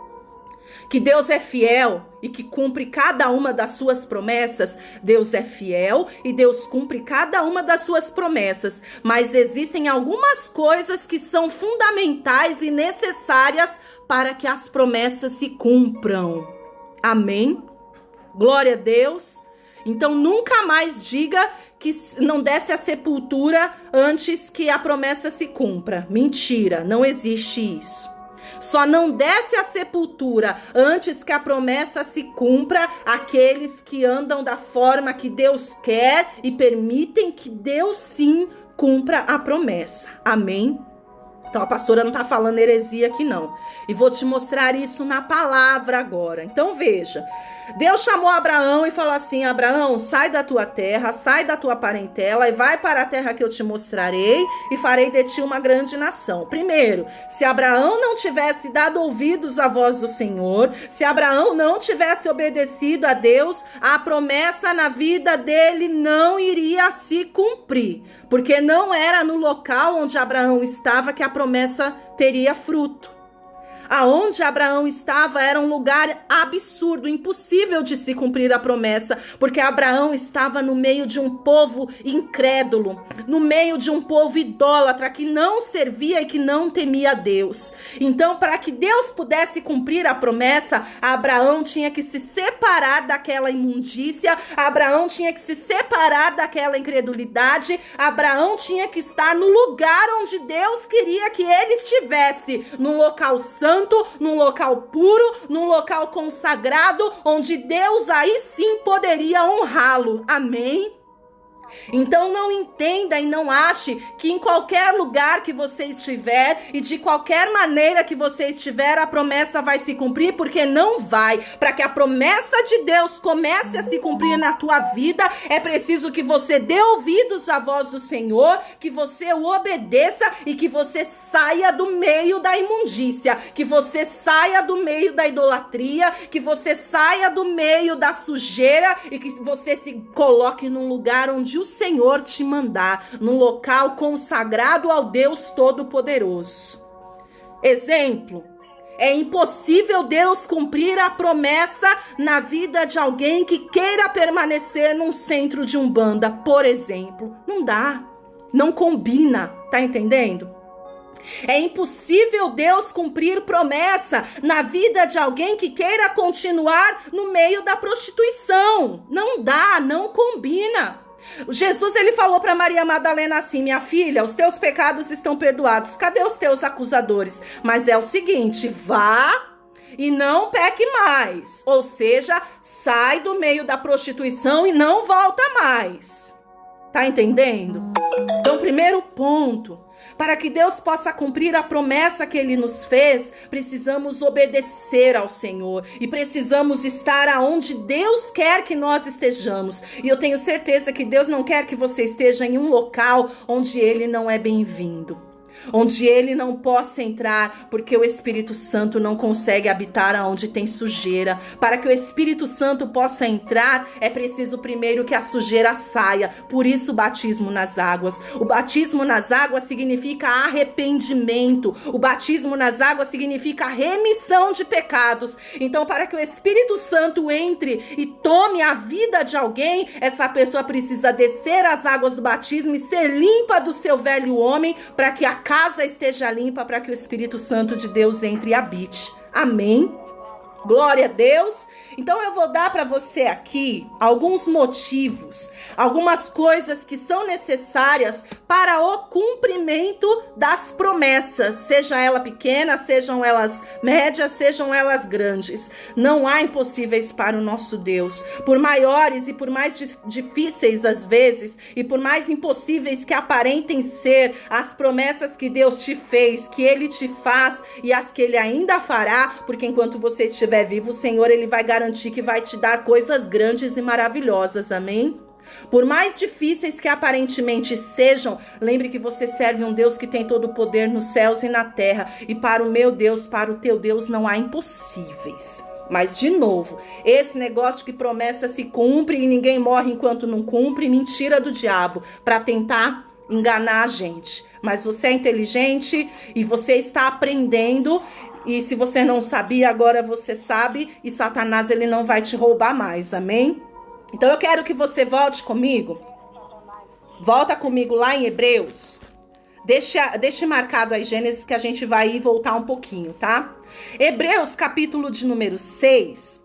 Que Deus é fiel e que cumpre cada uma das suas promessas. Deus é fiel e Deus cumpre cada uma das suas promessas. Mas existem algumas coisas que são fundamentais e necessárias para que as promessas se cumpram. Amém? Glória a Deus. Então nunca mais diga que não desce a sepultura antes que a promessa se cumpra. Mentira, não existe isso. Só não desce a sepultura antes que a promessa se cumpra aqueles que andam da forma que Deus quer e permitem que Deus sim cumpra a promessa. Amém? Então a pastora não está falando heresia aqui não. E vou te mostrar isso na palavra agora. Então veja, Deus chamou Abraão e falou assim: Abraão, sai da tua terra, sai da tua parentela e vai para a terra que eu te mostrarei e farei de ti uma grande nação. Primeiro, se Abraão não tivesse dado ouvidos à voz do Senhor, se Abraão não tivesse obedecido a Deus, a promessa na vida dele não iria se cumprir. Porque não era no local onde Abraão estava que a promessa teria fruto. Aonde Abraão estava era um lugar absurdo, impossível de se cumprir a promessa, porque Abraão estava no meio de um povo incrédulo, no meio de um povo idólatra que não servia e que não temia Deus. Então, para que Deus pudesse cumprir a promessa, Abraão tinha que se separar daquela imundícia, Abraão tinha que se separar daquela incredulidade, Abraão tinha que estar no lugar onde Deus queria que ele estivesse, num local santo, num local puro, num local consagrado, onde Deus aí sim poderia honrá-lo. Amém? Então não entenda e não ache que em qualquer lugar que você estiver e de qualquer maneira que você estiver, a promessa vai se cumprir, porque não vai. Para que a promessa de Deus comece a se cumprir na tua vida, é preciso que você dê ouvidos à voz do Senhor, que você o obedeça e que você saia do meio da imundícia, que você saia do meio da idolatria, que você saia do meio da sujeira e que você se coloque num lugar onde o Senhor te mandar, num local consagrado ao Deus Todo-Poderoso. Exemplo, é impossível Deus cumprir a promessa na vida de alguém que queira permanecer num centro de umbanda, por exemplo. Não dá, não combina, tá entendendo? É impossível Deus cumprir promessa na vida de alguém que queira continuar no meio da prostituição. Não dá, não combina. Jesus, ele falou para Maria Madalena assim: minha filha, os teus pecados estão perdoados. Cadê os teus acusadores? Mas é o seguinte, vá e não peque mais. Ou seja, sai do meio da prostituição e não volta mais. Tá entendendo? Então, primeiro ponto. Para que Deus possa cumprir a promessa que Ele nos fez, precisamos obedecer ao Senhor e precisamos estar aonde Deus quer que nós estejamos. E eu tenho certeza que Deus não quer que você esteja em um local onde Ele não é bem-vindo. onde ele não possa entrar, porque o Espírito Santo não consegue habitar aonde tem sujeira. Para que o Espírito Santo possa entrar, é preciso primeiro que a sujeira saia. Por isso o batismo nas águas. O batismo nas águas significa arrependimento. O batismo nas águas significa remissão de pecados. Então, para que o Espírito Santo entre e tome a vida de alguém, essa pessoa precisa descer as águas do batismo e ser limpa do seu velho homem, para que a casa esteja limpa, para que o Espírito Santo de Deus entre e habite. Amém? Glória a Deus. Então eu vou dar para você aqui alguns motivos, algumas coisas que são necessárias para o cumprimento das promessas, seja ela pequena, sejam elas médias, sejam elas grandes. Não há impossíveis para o nosso Deus. Por maiores e por mais difíceis às vezes, e por mais impossíveis que aparentem ser as promessas que Deus te fez, que Ele te faz e as que Ele ainda fará, porque enquanto você estiver vivo, o Senhor, Ele vai garantir que vai te dar coisas grandes e maravilhosas, amém? Por mais difíceis que aparentemente sejam, lembre que você serve um Deus que tem todo o poder nos céus e na terra, e para o meu Deus, para o teu Deus, não há impossíveis. Mas, de novo, esse negócio que promessa se cumpre e ninguém morre enquanto não cumpre, mentira do diabo, para tentar enganar a gente. Mas você é inteligente e você está aprendendo. E se você não sabia, agora você sabe. E Satanás, ele não vai te roubar mais, amém? Então eu quero que você volte comigo. Volta comigo lá em Hebreus. Deixe marcado aí Gênesis, que a gente vai ir voltar um pouquinho, tá? Hebreus, capítulo de número 6,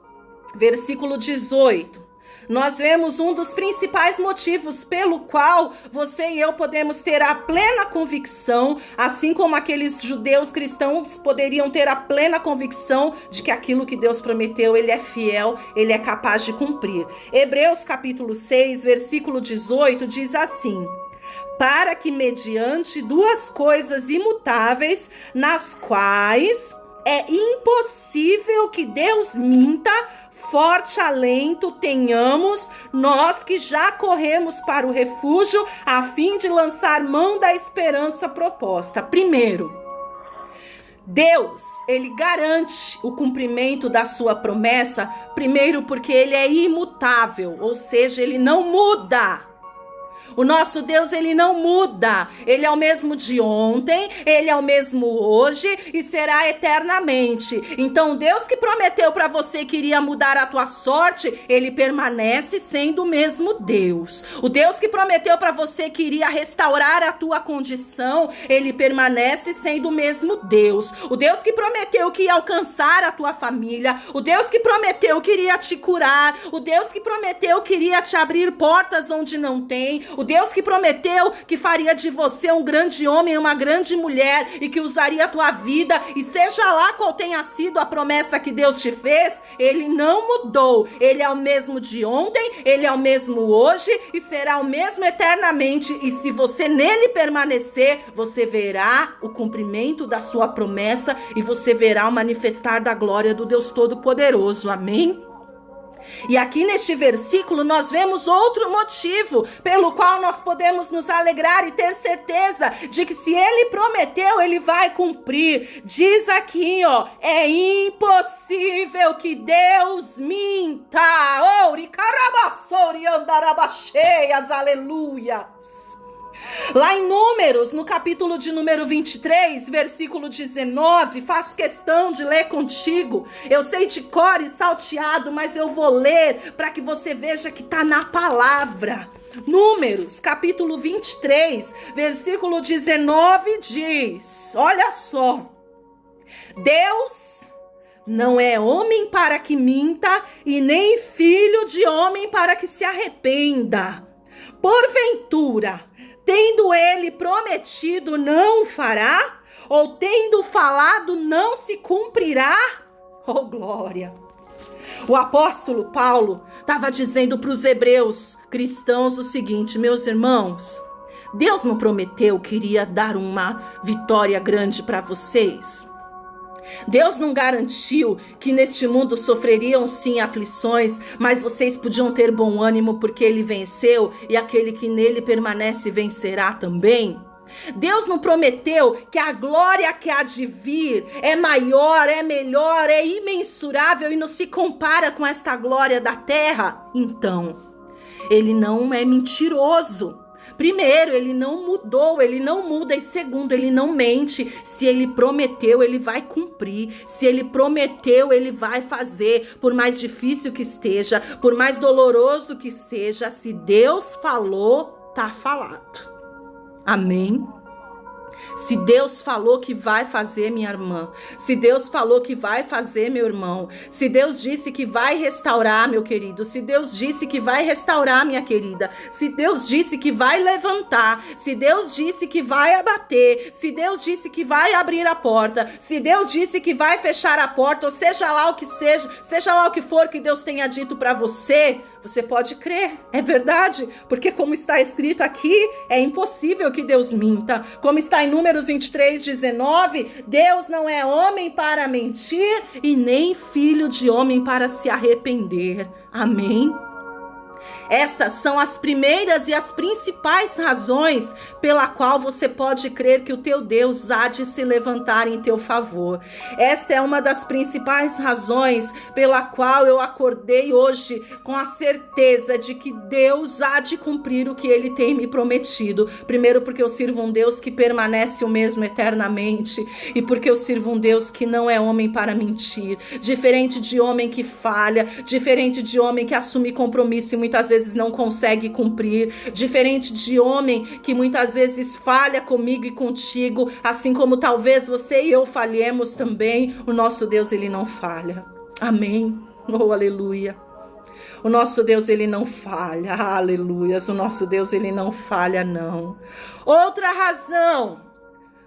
versículo 18. Nós vemos um dos principais motivos pelo qual você e eu podemos ter a plena convicção, assim como aqueles judeus cristãos poderiam ter a plena convicção de que aquilo que Deus prometeu, Ele é fiel, Ele é capaz de cumprir. Hebreus capítulo 6, versículo 18 diz assim: para que mediante duas coisas imutáveis, nas quais é impossível que Deus minta, forte alento tenhamos, nós que já corremos para o refúgio, a fim de lançar mão da esperança proposta. Primeiro, Deus, Ele garante o cumprimento da sua promessa, primeiro porque Ele é imutável, ou seja, Ele não muda. O nosso Deus, Ele não muda. Ele é o mesmo de ontem, Ele é o mesmo hoje e será eternamente. Então, Deus que prometeu para você que iria mudar a tua sorte, Ele permanece sendo o mesmo Deus. O Deus que prometeu para você que iria restaurar a tua condição, Ele permanece sendo o mesmo Deus. O Deus que prometeu que ia alcançar a tua família, o Deus que prometeu que iria te curar, o Deus que prometeu que iria te abrir portas onde não tem, o Deus que prometeu que faria de você um grande homem, uma grande mulher e que usaria a tua vida, e seja lá qual tenha sido a promessa que Deus te fez, Ele não mudou. Ele é o mesmo de ontem, Ele é o mesmo hoje e será o mesmo eternamente. E se você nele permanecer, você verá o cumprimento da sua promessa e você verá o manifestar da glória do Deus Todo-Poderoso. Amém? E aqui neste versículo nós vemos outro motivo pelo qual nós podemos nos alegrar e ter certeza de que se Ele prometeu, Ele vai cumprir. Diz aqui, ó, é impossível que Deus minta. Aleluias. Lá em Números, no capítulo de número 23, versículo 19, faço questão de ler contigo. Eu sei de cor e salteado, mas eu vou ler para que você veja que está na palavra. Números, capítulo 23, versículo 19 diz, olha só: Deus não é homem para que minta, e nem filho de homem para que se arrependa. Porventura, tendo ele prometido, não fará? Ou tendo falado, não se cumprirá? Oh, glória! O apóstolo Paulo estava dizendo para os hebreus cristãos o seguinte: meus irmãos, Deus não prometeu que iria dar uma vitória grande para vocês? Deus não garantiu que neste mundo sofreriam sim aflições, mas vocês podiam ter bom ânimo porque Ele venceu e aquele que nele permanece vencerá também? Deus não prometeu que a glória que há de vir é maior, é melhor, é imensurável e não se compara com esta glória da terra? Então, ele não é mentiroso. Primeiro, ele não mudou, ele não muda. E segundo, ele não mente. Se ele prometeu, ele vai cumprir. Se ele prometeu, ele vai fazer. Por mais difícil que esteja, por mais doloroso que seja, se Deus falou, tá falado. Amém? Se Deus falou que vai fazer, minha irmã, se Deus falou que vai fazer, meu irmão, se Deus disse que vai restaurar, meu querido, se Deus disse que vai restaurar, minha querida, se Deus disse que vai levantar, se Deus disse que vai abater, se Deus disse que vai abrir a porta, se Deus disse que vai fechar a porta, ou seja lá o que seja lá o que for que Deus tenha dito para você, você pode crer, é verdade, porque como está escrito aqui, é impossível que Deus minta. Como está em Números 23:19, Deus não é homem para mentir e nem filho de homem para se arrepender. Amém? Estas são as primeiras e as principais razões pela qual você pode crer que o teu Deus há de se levantar em teu favor. Esta é uma das principais razões pela qual eu acordei hoje com a certeza de que Deus há de cumprir o que ele tem me prometido. Primeiro, porque eu sirvo um Deus que permanece o mesmo eternamente, e porque eu sirvo um Deus que não é homem para mentir, diferente de homem que falha, diferente de homem que assume compromisso e muitas vezes não consegue cumprir, diferente de homem que muitas vezes falha comigo e contigo, assim como talvez você e eu falhemos também. O nosso Deus, ele não falha. Amém? Oh, aleluia. O nosso Deus, ele não falha. Aleluias. O nosso Deus, ele não falha, não. Outra razão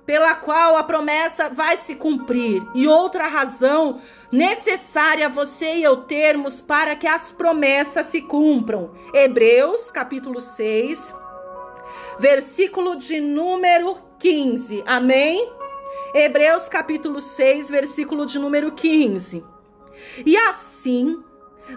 pela qual a promessa vai se cumprir, e outra razão necessária você e eu termos para que as promessas se cumpram. Hebreus, capítulo 6, versículo de número 15. Amém? Hebreus, capítulo 6, versículo de número 15. E assim,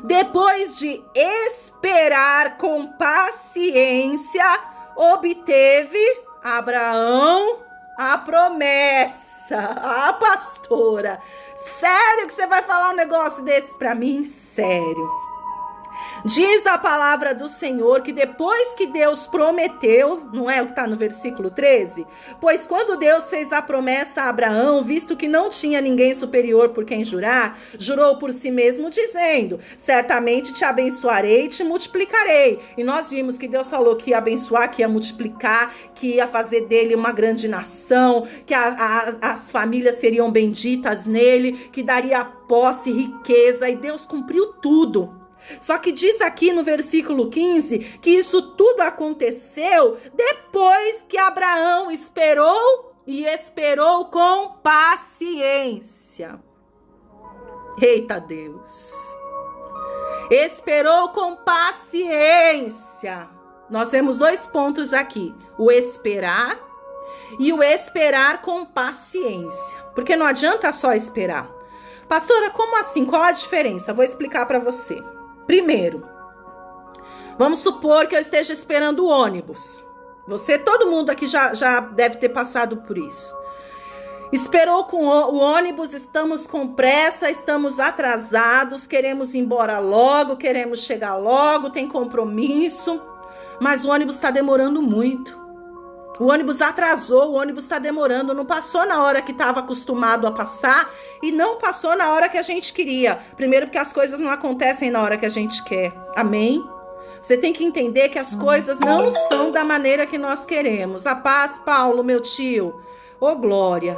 depois de esperar com paciência, obteve Abraão a promessa. Ah, pastora, sério que você vai falar um negócio desse pra mim? Sério. Diz a palavra do Senhor que depois que Deus prometeu, não é o que está no versículo 13? Pois quando Deus fez a promessa a Abraão, visto que não tinha ninguém superior por quem jurar, jurou por si mesmo dizendo, certamente te abençoarei e te multiplicarei. E nós vimos que Deus falou que ia abençoar, que ia multiplicar, que ia fazer dele uma grande nação, que as famílias seriam benditas nele, que daria posse, riqueza, e Deus cumpriu tudo. Só que diz aqui no versículo 15 que isso tudo aconteceu depois que Abraão esperou e esperou com paciência. Eita Deus! Esperou com paciência. Nós temos dois pontos aqui: o esperar e o esperar com paciência. Porque não adianta só esperar. Pastora, como assim? Qual a diferença? Vou explicar para você. Primeiro, vamos supor que eu esteja esperando o ônibus. Todo mundo aqui já deve ter passado por isso. Esperou com o ônibus, estamos com pressa, estamos atrasados, queremos ir embora logo, queremos chegar logo, tem compromisso, mas o ônibus está demorando muito. O ônibus atrasou, o ônibus está demorando, não passou na hora que estava acostumado a passar e não passou na hora que a gente queria. Primeiro porque as coisas não acontecem na hora que a gente quer. Amém? Você tem que entender que as coisas não são da maneira que nós queremos. A paz, Paulo, meu tio. Ô, glória.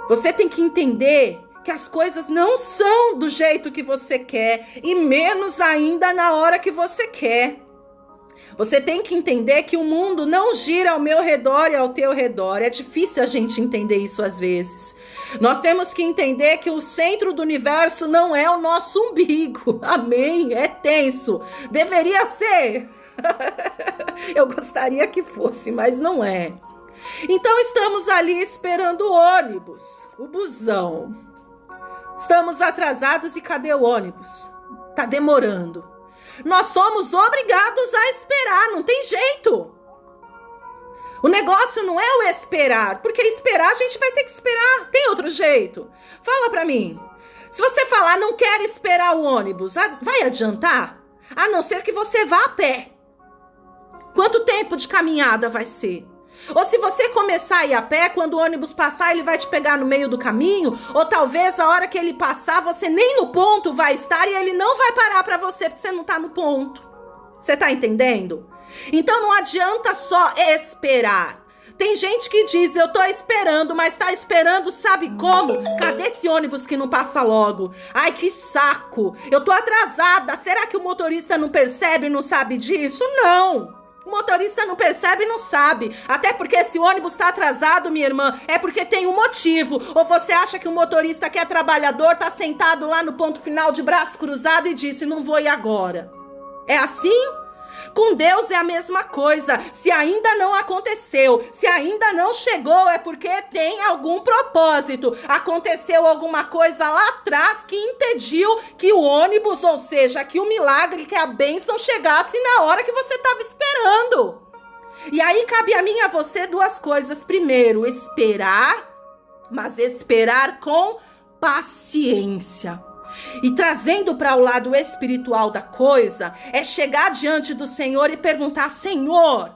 Você tem que entender que as coisas não são do jeito que você quer e menos ainda na hora que você quer. Você tem que entender que o mundo não gira ao meu redor e ao teu redor. É difícil a gente entender isso às vezes. Nós temos que entender que o centro do universo não é o nosso umbigo. Amém? É tenso. Deveria ser. Eu gostaria que fosse, mas não é. Então estamos ali esperando o ônibus, o busão. Estamos atrasados e cadê o ônibus? Tá demorando. Nós somos obrigados a esperar, não tem jeito. O negócio não é o esperar, porque esperar a gente vai ter que esperar. Tem outro jeito? Fala pra mim. Se você falar, não quero esperar o ônibus, vai adiantar? A não ser que você vá a pé. Quanto tempo de caminhada vai ser? Ou se você começar a ir a pé, quando o ônibus passar, ele vai te pegar no meio do caminho, ou talvez a hora que ele passar, você nem no ponto vai estar e ele não vai parar pra você, porque você não tá no ponto. Você tá entendendo? Então não adianta só esperar. Tem gente que diz, eu tô esperando, mas tá esperando sabe como? Cadê esse ônibus que não passa logo? Ai, que saco! Eu tô atrasada, será que o motorista não percebe e não sabe disso? Não! O motorista não percebe e não sabe. Até porque se o ônibus tá atrasado, minha irmã, é porque tem um motivo. Ou você acha que o motorista que é trabalhador tá sentado lá no ponto final de braço cruzado e disse, não vou ir agora? É assim? Com Deus é a mesma coisa. Se ainda não aconteceu, se ainda não chegou, é porque tem algum propósito. Aconteceu alguma coisa lá atrás que impediu que o ônibus, ou seja, que o milagre, que a bênção chegasse na hora que você estava esperando. E aí cabe a mim e a você duas coisas. Primeiro, esperar, mas esperar com paciência. E trazendo para o lado espiritual da coisa, é chegar diante do Senhor e perguntar, Senhor,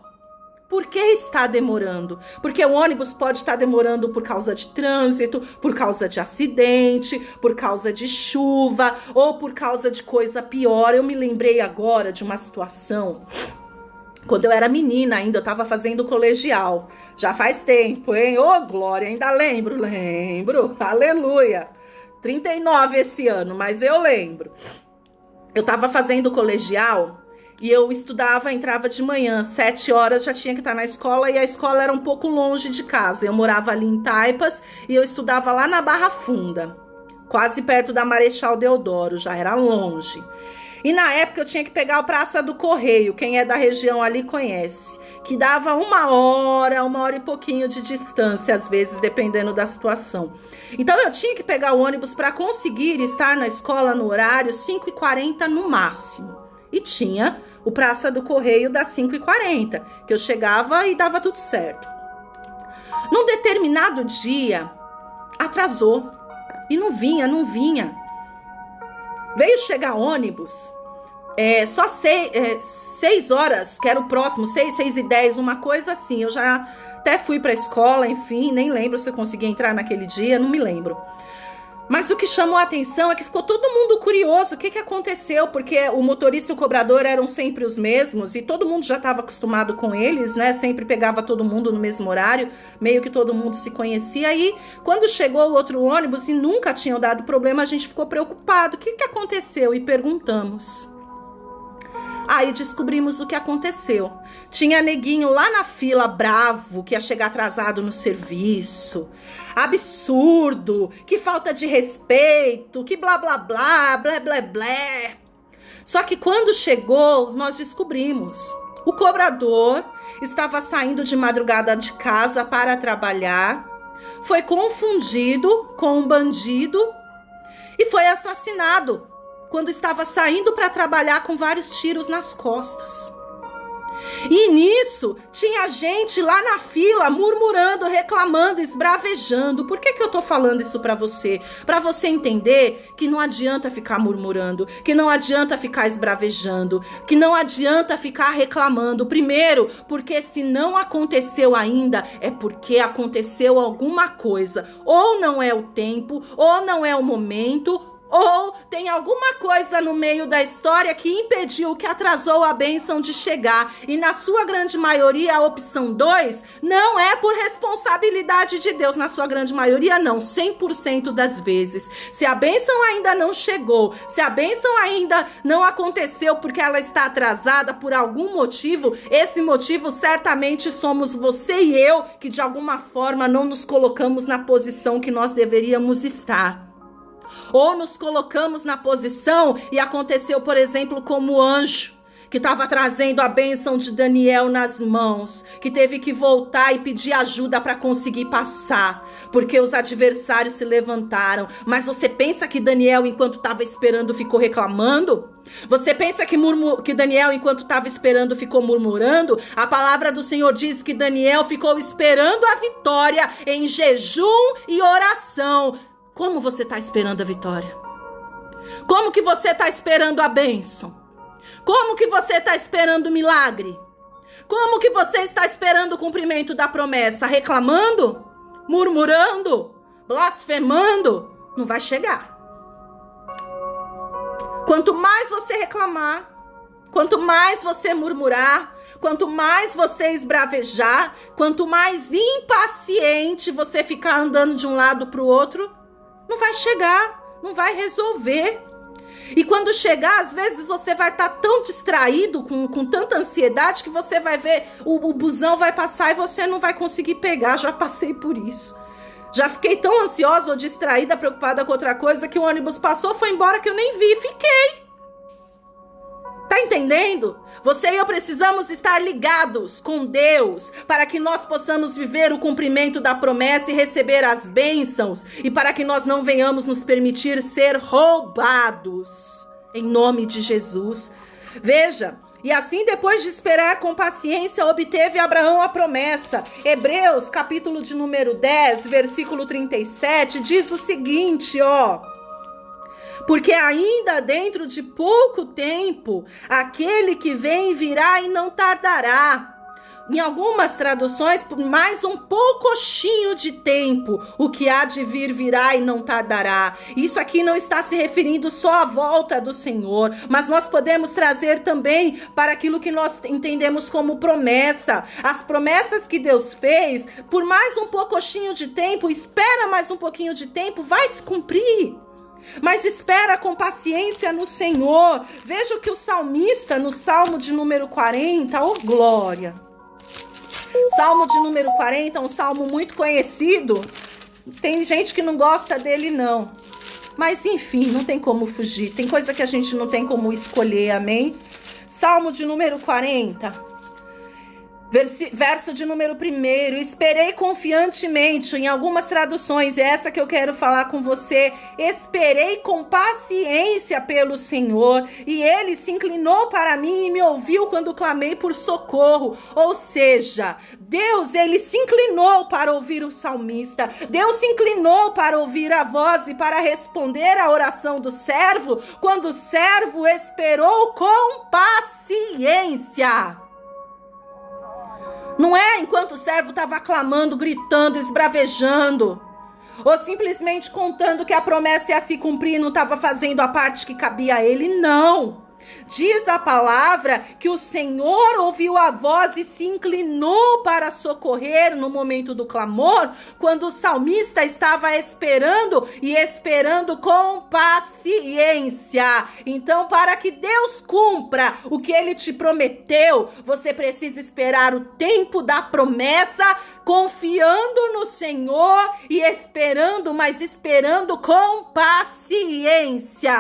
por que está demorando? Porque o ônibus pode estar demorando por causa de trânsito, por causa de acidente, por causa de chuva ou por causa de coisa pior. Eu me lembrei agora de uma situação, quando eu era menina ainda, eu estava fazendo colegial. Já faz tempo, hein? Ô, glória, ainda lembro, aleluia. 39 esse ano, mas eu lembro. Eu tava fazendo colegial e eu estudava, entrava de manhã, 7 horas já tinha que estar na escola e a escola era um pouco longe de casa. Eu morava ali em Taipas e eu estudava lá na Barra Funda, quase perto da Marechal Deodoro, já era longe. E na época eu tinha que pegar a Praça do Correio, quem é da região ali conhece, que dava uma hora e pouquinho de distância, às vezes, dependendo da situação. Então eu tinha que pegar o ônibus para conseguir estar na escola no horário 5h40 no máximo. E tinha o Praça do Correio das 5h40, que eu chegava e dava tudo certo. Num determinado dia, atrasou. E não vinha. Veio chegar ônibus, só 6 horas, que era o próximo, 6h10, uma coisa assim. Eu já até fui pra escola, enfim, nem lembro se eu consegui entrar naquele dia, não me lembro. Mas o que chamou a atenção é que ficou todo mundo curioso, o que aconteceu, porque o motorista e o cobrador eram sempre os mesmos e todo mundo já estava acostumado com eles, né? Sempre pegava todo mundo no mesmo horário, meio que todo mundo se conhecia. Aí, quando chegou o outro ônibus e nunca tinham dado problema, a gente ficou preocupado. O que aconteceu? E perguntamos. Aí descobrimos o que aconteceu. Tinha neguinho lá na fila, bravo, que ia chegar atrasado no serviço. Absurdo, que falta de respeito, que blá, blá, blá, blé, blé, blé. Só que quando chegou, nós descobrimos. O cobrador estava saindo de madrugada de casa para trabalhar, foi confundido com um bandido e foi assassinado quando estava saindo para trabalhar com vários tiros nas costas. E nisso, tinha gente lá na fila murmurando, reclamando, esbravejando. Por que eu tô falando isso pra você? Pra você entender que não adianta ficar murmurando, que não adianta ficar esbravejando, que não adianta ficar reclamando. Primeiro, porque se não aconteceu ainda, é porque aconteceu alguma coisa. Ou não é o tempo, ou não é o momento, ou tem alguma coisa no meio da história que impediu, que atrasou a bênção de chegar. E na sua grande maioria, a opção 2 não é por responsabilidade de Deus. Na sua grande maioria, não. 100% das vezes. Se a bênção ainda não chegou, se a bênção ainda não aconteceu porque ela está atrasada por algum motivo, esse motivo certamente somos você e eu, que de alguma forma não nos colocamos na posição que nós deveríamos estar. Ou nos colocamos na posição e aconteceu, por exemplo, como o anjo, que que estava trazendo a bênção de Daniel nas mãos, que teve que voltar e pedir ajuda para conseguir passar, porque os adversários se levantaram. Mas você pensa que Daniel, enquanto estava esperando, ficou reclamando? Você pensa que Daniel, enquanto estava esperando, ficou murmurando? A palavra do Senhor diz que Daniel ficou esperando a vitória em jejum e oração. Como você está esperando a vitória? Como que você está esperando a bênção? Como que você está esperando o milagre? Como que você está esperando o cumprimento da promessa? Reclamando? Murmurando? Blasfemando? Não vai chegar. Quanto mais você reclamar, quanto mais você murmurar, quanto mais você esbravejar, quanto mais impaciente você ficar andando de um lado para o outro, não vai chegar, não vai resolver. E quando chegar, às vezes você vai estar tão distraído, com tanta ansiedade, que você vai ver, o busão vai passar e você não vai conseguir pegar. Já passei por isso. Já fiquei tão ansiosa ou distraída, preocupada com outra coisa, que o ônibus passou, foi embora, que eu nem vi, fiquei. Tá entendendo? Você e eu precisamos estar ligados com Deus para que nós possamos viver o cumprimento da promessa e receber as bênçãos, e para que nós não venhamos nos permitir ser roubados, em nome de Jesus. Veja, e assim depois de esperar com paciência, obteve Abraão a promessa. Hebreus, capítulo de número 10, versículo 37, diz o seguinte, porque ainda dentro de pouco tempo, aquele que vem virá e não tardará. Em algumas traduções, por mais um poucochinho de tempo, o que há de vir virá e não tardará. Isso aqui não está se referindo só à volta do Senhor, mas nós podemos trazer também para aquilo que nós entendemos como promessa. As promessas que Deus fez, por mais um poucochinho de tempo, espera mais um pouquinho de tempo, vai se cumprir. Mas espera com paciência no Senhor. Veja o que o salmista, no Salmo de número 40, glória. Salmo de número 40 é um salmo muito conhecido. Tem gente que não gosta dele, não. Mas enfim, não tem como fugir. Tem coisa que a gente não tem como escolher, amém? Salmo de número 40. Verso de número 1, esperei confiantemente, em algumas traduções, é essa que eu quero falar com você, esperei com paciência pelo Senhor, e Ele se inclinou para mim e me ouviu quando clamei por socorro. Ou seja, Deus, Ele se inclinou para ouvir o salmista, Deus se inclinou para ouvir a voz e para responder à oração do servo, quando o servo esperou com paciência. Não é enquanto o servo estava clamando, gritando, esbravejando, ou simplesmente contando que a promessa ia se cumprir e não estava fazendo a parte que cabia a ele, não. Diz a palavra que o Senhor ouviu a voz e se inclinou para socorrer no momento do clamor, quando o salmista estava esperando e esperando com paciência. Então, para que Deus cumpra o que Ele te prometeu, você precisa esperar o tempo da promessa, confiando no Senhor e esperando, mas esperando com paciência.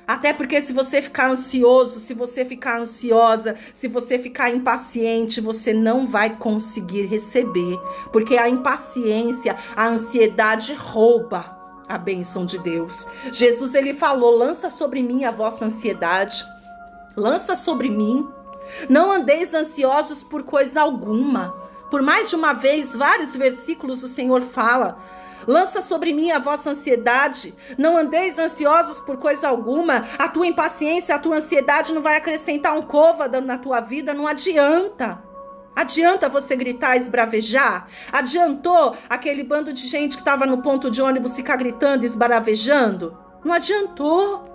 Até porque se você ficar ansioso, se você ficar ansiosa, se você ficar impaciente, você não vai conseguir receber. Porque a impaciência, a ansiedade rouba a bênção de Deus. Jesus, ele falou, lança sobre mim a vossa ansiedade. Lança sobre mim. Não andeis ansiosos por coisa alguma. Por mais de uma vez, vários versículos o Senhor fala. Lança sobre mim a vossa ansiedade, não andeis ansiosos por coisa alguma. A tua impaciência, a tua ansiedade não vai acrescentar um côvado na tua vida, não adianta. Adianta você gritar, esbravejar? Adiantou aquele bando de gente que estava no ponto de ônibus ficar gritando, esbravejando? Não adiantou.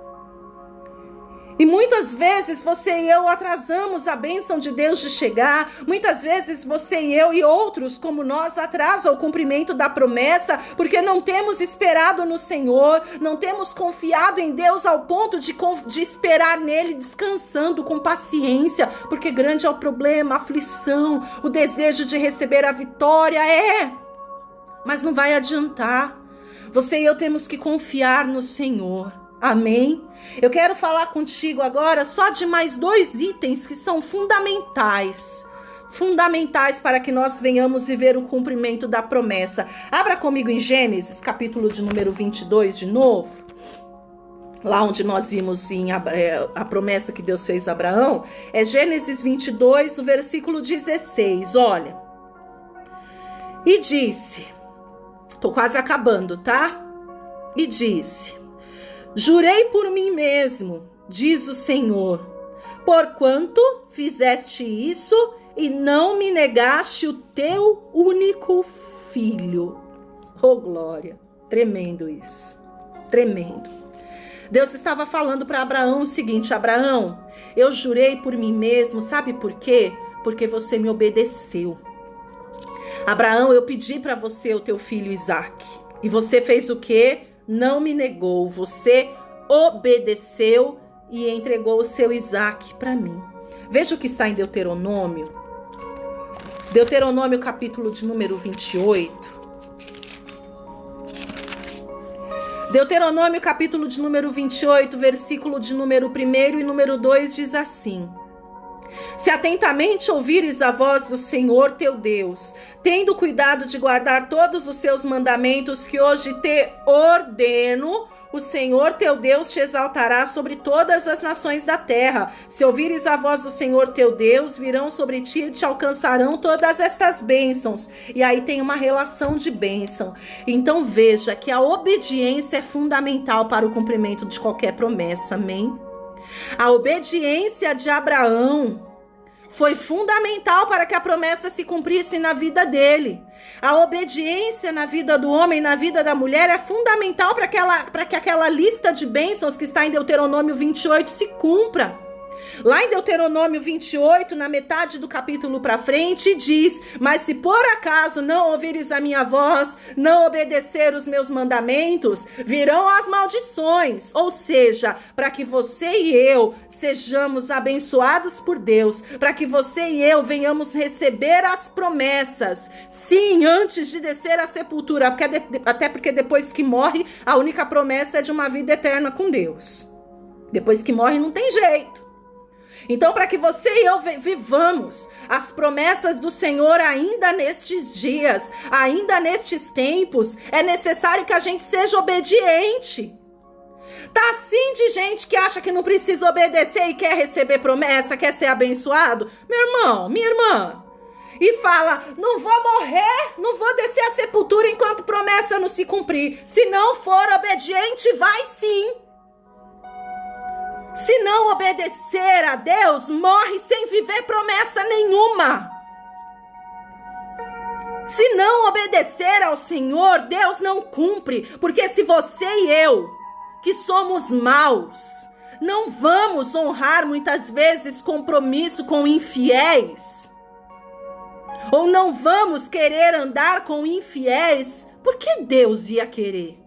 E muitas vezes você e eu atrasamos a bênção de Deus de chegar. Muitas vezes você e eu e outros como nós atrasam o cumprimento da promessa porque não temos esperado no Senhor, não temos confiado em Deus ao ponto de esperar nele descansando com paciência, porque grande é o problema, a aflição, o desejo de receber a vitória, mas não vai adiantar. Você e eu temos que confiar no Senhor. Amém? Eu quero falar contigo agora só de mais 2 itens que são fundamentais para que nós venhamos viver o cumprimento da promessa. Abra comigo em Gênesis, capítulo de número 22 de novo. Lá onde nós vimos a promessa que Deus fez a Abraão. É Gênesis 22, o versículo 16. Olha. E disse... Tô quase acabando, tá? E disse... Jurei por mim mesmo, diz o Senhor, porquanto fizeste isso e não me negaste o teu único filho. Oh, glória! Tremendo isso. Tremendo. Deus estava falando para Abraão o seguinte: Abraão, eu jurei por mim mesmo, sabe por quê? Porque você me obedeceu. Abraão, eu pedi para você o teu filho Isaque. E você fez o quê? Não me negou, você obedeceu e entregou o seu Isaque para mim. Veja o que está em Deuteronômio. Deuteronômio, capítulo de número 28. Deuteronômio, capítulo de número 28, versículo de número 1 e número 2 diz assim: Se atentamente ouvires a voz do Senhor teu Deus, tendo cuidado de guardar todos os seus mandamentos que hoje te ordeno, o Senhor teu Deus te exaltará sobre todas as nações da terra. Se ouvires a voz do Senhor teu Deus, virão sobre ti e te alcançarão todas estas bênçãos. E aí tem uma relação de bênção. Então veja que a obediência é fundamental para o cumprimento de qualquer promessa, amém? A obediência de Abraão foi fundamental para que a promessa se cumprisse na vida dele. A obediência na vida do homem, na vida da mulher, é fundamental para que aquela lista de bênçãos que está em Deuteronômio 28 se cumpra. Lá em Deuteronômio 28, na metade do capítulo para frente, diz: Mas se por acaso não ouvires a minha voz, não obedecer os meus mandamentos, virão as maldições. Ou seja, para que você e eu sejamos abençoados por Deus, para que você e eu venhamos receber as promessas, sim, antes de descer à sepultura, até porque depois que morre, a única promessa é de uma vida eterna com Deus. Depois que morre não tem jeito. Então, para que você e eu vivamos as promessas do Senhor ainda nestes dias, ainda nestes tempos, é necessário que a gente seja obediente. Tá assim de gente que acha que não precisa obedecer e quer receber promessa, quer ser abençoado? Meu irmão, minha irmã. E fala: não vou morrer, não vou descer à sepultura enquanto promessa não se cumprir. Se não for obediente, vai sim. Se não obedecer a Deus, morre sem viver promessa nenhuma. Se não obedecer ao Senhor, Deus não cumpre. Porque se você e eu, que somos maus, não vamos honrar muitas vezes compromisso com infiéis, ou não vamos querer andar com infiéis, por que Deus ia querer?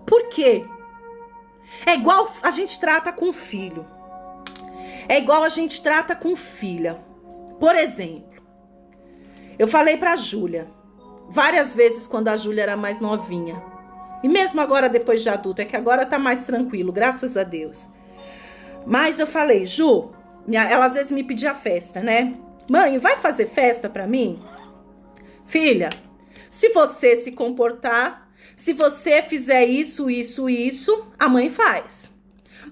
Por quê? É igual a gente trata com filho. É igual a gente trata com filha. Por exemplo, eu falei pra Júlia várias vezes quando a Júlia era mais novinha. E mesmo agora depois de adulta, é que agora tá mais tranquilo, graças a Deus. Mas eu falei: Ju, ela às vezes me pedia festa, né? Mãe, vai fazer festa pra mim? Filha, se você se comportar, se você fizer isso, a mãe faz.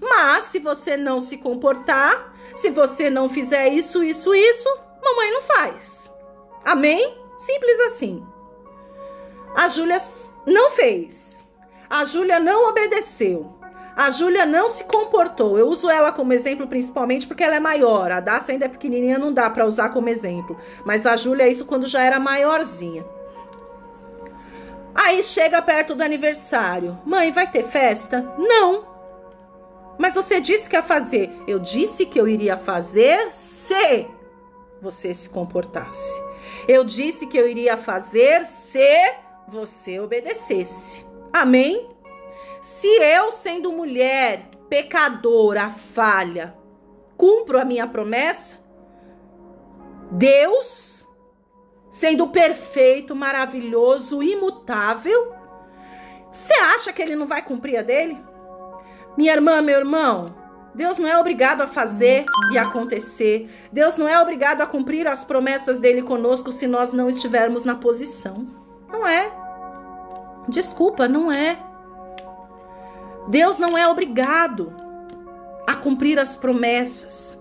Mas se você não se comportar, se você não fizer isso, mamãe não faz. Amém? Simples assim. A Júlia não fez. A Júlia não obedeceu. A Júlia não se comportou. Eu uso ela como exemplo principalmente porque ela é maior. A Daça ainda é pequenininha, não dá para usar como exemplo. Mas a Júlia é isso quando já era maiorzinha. Aí chega perto do aniversário. Mãe, vai ter festa? Não. Mas você disse que ia fazer. Eu disse que eu iria fazer se você se comportasse. Eu disse que eu iria fazer se você obedecesse. Amém? Se eu, sendo mulher pecadora, falha, cumpro a minha promessa, Deus, sendo perfeito, maravilhoso, imutável, você acha que ele não vai cumprir a dele? Minha irmã, meu irmão, Deus não é obrigado a fazer e acontecer. Deus não é obrigado a cumprir as promessas dele conosco se nós não estivermos na posição. Não é. Desculpa, não é. Deus não é obrigado a cumprir as promessas.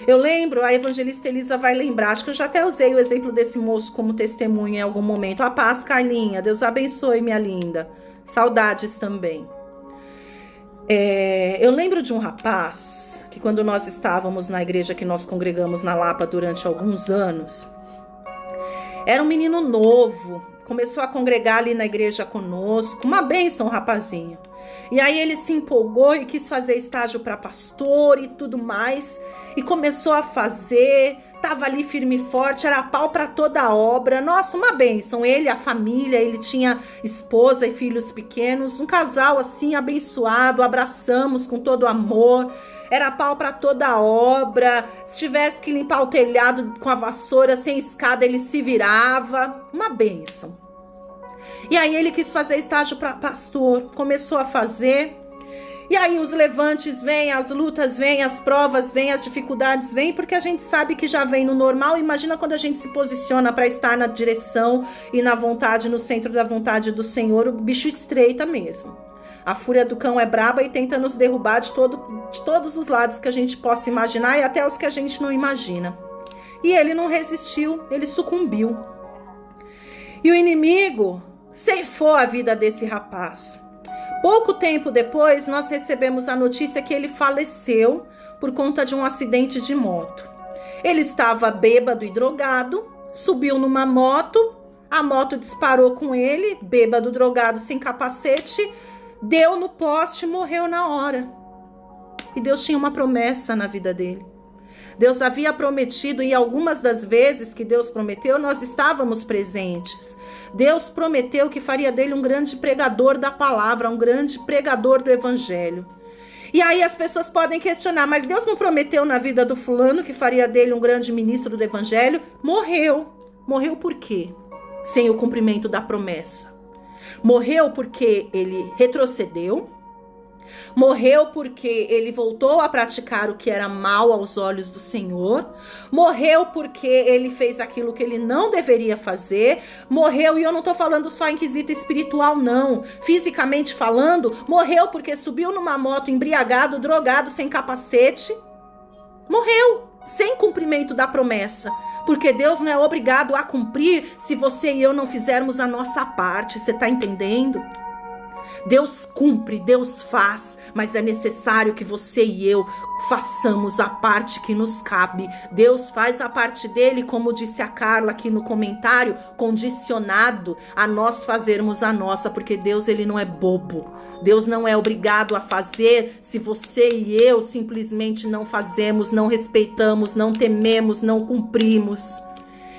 Eu lembro, a evangelista Elisa vai lembrar, acho que eu já até usei o exemplo desse moço como testemunha em algum momento. A paz, Carlinha, Deus abençoe, minha linda. Saudades também. Eu lembro de um rapaz que quando nós estávamos na igreja que nós congregamos na Lapa durante alguns anos, era um menino novo, começou a congregar ali na igreja conosco, uma bênção, rapazinho. E aí ele se empolgou e quis fazer estágio para pastor e tudo mais, e começou a fazer, tava ali firme e forte, era pau para toda a obra. Nossa, uma bênção. Ele, a família, ele tinha esposa e filhos pequenos, um casal assim abençoado, abraçamos com todo amor. Era pau para toda a obra. Se tivesse que limpar o telhado com a vassoura sem escada, ele se virava. Uma bênção. E aí ele quis fazer estágio para pastor, começou a fazer. E aí os levantes vêm, as lutas vêm, as provas vêm, as dificuldades vêm, porque a gente sabe que já vem no normal. Imagina quando a gente se posiciona para estar na direção e na vontade, no centro da vontade do Senhor, o bicho estreita mesmo. A fúria do cão é braba e tenta nos derrubar de todos os lados que a gente possa imaginar e até os que a gente não imagina. E ele não resistiu, ele sucumbiu. E o inimigo ceifou a vida desse rapaz. Pouco tempo depois, nós recebemos a notícia que ele faleceu por conta de um acidente de moto. Ele estava bêbado e drogado, subiu numa moto, a moto disparou com ele, bêbado, drogado, sem capacete, deu no poste e morreu na hora. E Deus tinha uma promessa na vida dele. Deus havia prometido, e algumas das vezes que Deus prometeu, nós estávamos presentes. Deus prometeu que faria dele um grande pregador da palavra, um grande pregador do evangelho. E aí as pessoas podem questionar, mas Deus não prometeu na vida do fulano que faria dele um grande ministro do evangelho? Morreu. Morreu por quê? Sem o cumprimento da promessa. Morreu porque ele retrocedeu. Morreu porque ele voltou a praticar o que era mal aos olhos do Senhor. Morreu porque ele fez aquilo que ele não deveria fazer. Morreu, e eu não estou falando só em quesito espiritual, não. Fisicamente falando, morreu porque subiu numa moto embriagado, drogado, sem capacete. Morreu, sem cumprimento da promessa. Porque Deus não é obrigado a cumprir se você e eu não fizermos a nossa parte. Você está entendendo? Deus cumpre, Deus faz, mas é necessário que você e eu façamos a parte que nos cabe. Deus faz a parte dele, como disse a Carla aqui no comentário, condicionado a nós fazermos a nossa, porque Deus, ele não é bobo. Deus não é obrigado a fazer se você e eu simplesmente não fazemos, não respeitamos, não tememos, não cumprimos.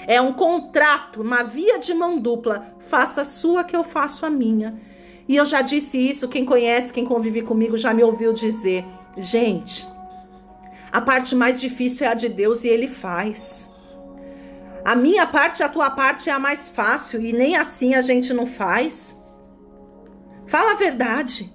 É um contrato, uma via de mão dupla. Faça a sua que eu faço a minha. E eu já disse isso, quem conhece, quem convive comigo já me ouviu dizer. Gente, a parte mais difícil é a de Deus e ele faz. A minha parte, a tua parte é a mais fácil e nem assim a gente não faz. Fala a verdade.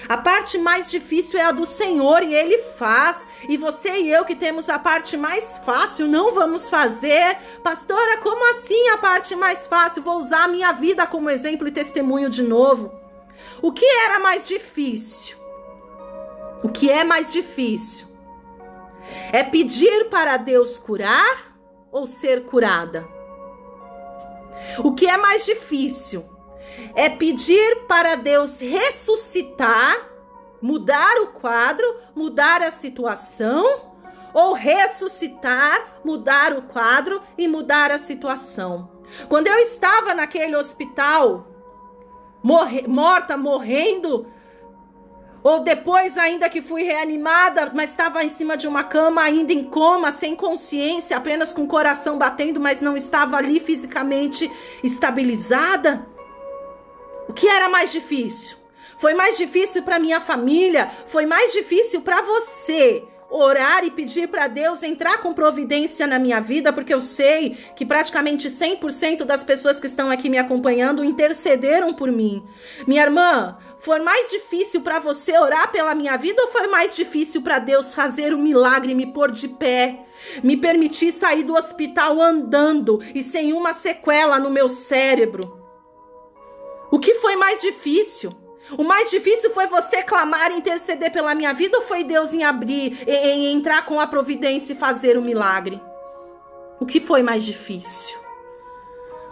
A parte mais difícil é a do Senhor e ele faz. E você e eu que temos a parte mais fácil não vamos fazer. Pastora, como assim a parte mais fácil? Vou usar a minha vida como exemplo e testemunho de novo. O que era mais difícil? O que é mais difícil? É pedir para Deus curar ou ser curada? O que é mais difícil? É pedir para Deus ressuscitar, mudar o quadro, mudar a situação, ou ressuscitar, mudar o quadro e mudar a situação. Quando eu estava naquele hospital, morta, morrendo, ou depois ainda que fui reanimada, mas estava em cima de uma cama, ainda em coma, sem consciência, apenas com o coração batendo, mas não estava ali fisicamente estabilizada. O que era mais difícil? Foi mais difícil para minha família? Foi mais difícil para você orar e pedir para Deus entrar com providência na minha vida, porque eu sei que praticamente 100% das pessoas que estão aqui me acompanhando intercederam por mim. Minha irmã, foi mais difícil para você orar pela minha vida ou foi mais difícil para Deus fazer um milagre, me pôr de pé, me permitir sair do hospital andando e sem uma sequela no meu cérebro? O que foi mais difícil? O mais difícil foi você clamar e interceder pela minha vida ou foi Deus em entrar com a providência e fazer o milagre? O que foi mais difícil?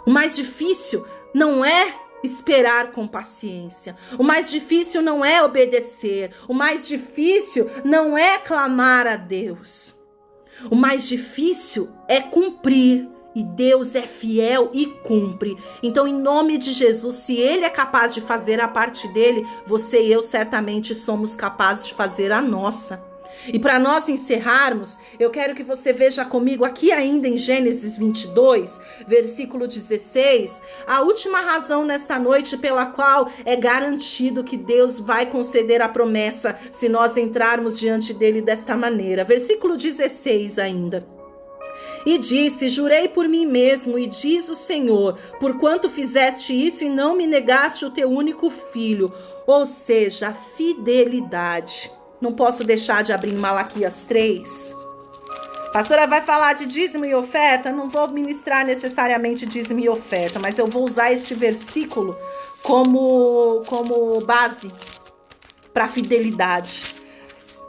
O mais difícil não é esperar com paciência. O mais difícil não é obedecer. O mais difícil não é clamar a Deus. O mais difícil é cumprir. E Deus é fiel e cumpre. Então, em nome de Jesus, se Ele é capaz de fazer a parte dele, você e eu certamente somos capazes de fazer a nossa. E para nós encerrarmos, eu quero que você veja comigo aqui ainda em Gênesis 22, versículo 16, a última razão nesta noite pela qual é garantido que Deus vai conceder a promessa se nós entrarmos diante dele desta maneira. Versículo 16 ainda. E disse, jurei por mim mesmo, e diz o Senhor, porquanto fizeste isso e não me negaste o teu único filho, ou seja, fidelidade. Não posso deixar de abrir em Malaquias 3. Pastora, vai falar de dízimo e oferta? Não vou ministrar necessariamente dízimo e oferta, mas eu vou usar este versículo como base para fidelidade.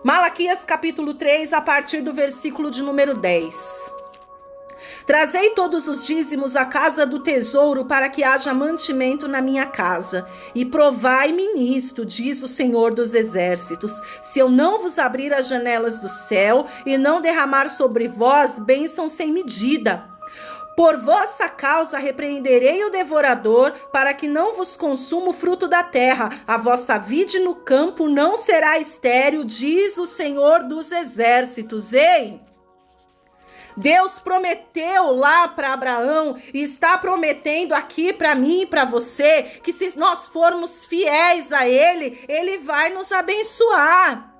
Malaquias capítulo 3, a partir do versículo de número 10. Trazei todos os dízimos à casa do tesouro para que haja mantimento na minha casa. E provai-me nisto, diz o Senhor dos Exércitos, se eu não vos abrir as janelas do céu e não derramar sobre vós bênção sem medida. Por vossa causa repreenderei o devorador, para que não vos consuma o fruto da terra. A vossa vide no campo não será estéril, diz o Senhor dos Exércitos. Ei! Deus prometeu lá para Abraão e está prometendo aqui para mim e para você que se nós formos fiéis a Ele, Ele vai nos abençoar.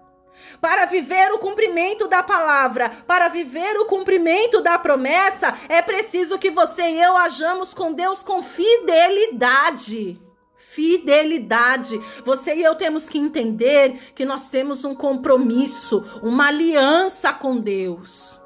Para viver o cumprimento da palavra, para viver o cumprimento da promessa, é preciso que você e eu hajamos com Deus com fidelidade. Fidelidade. Você e eu temos que entender que nós temos um compromisso, uma aliança com Deus.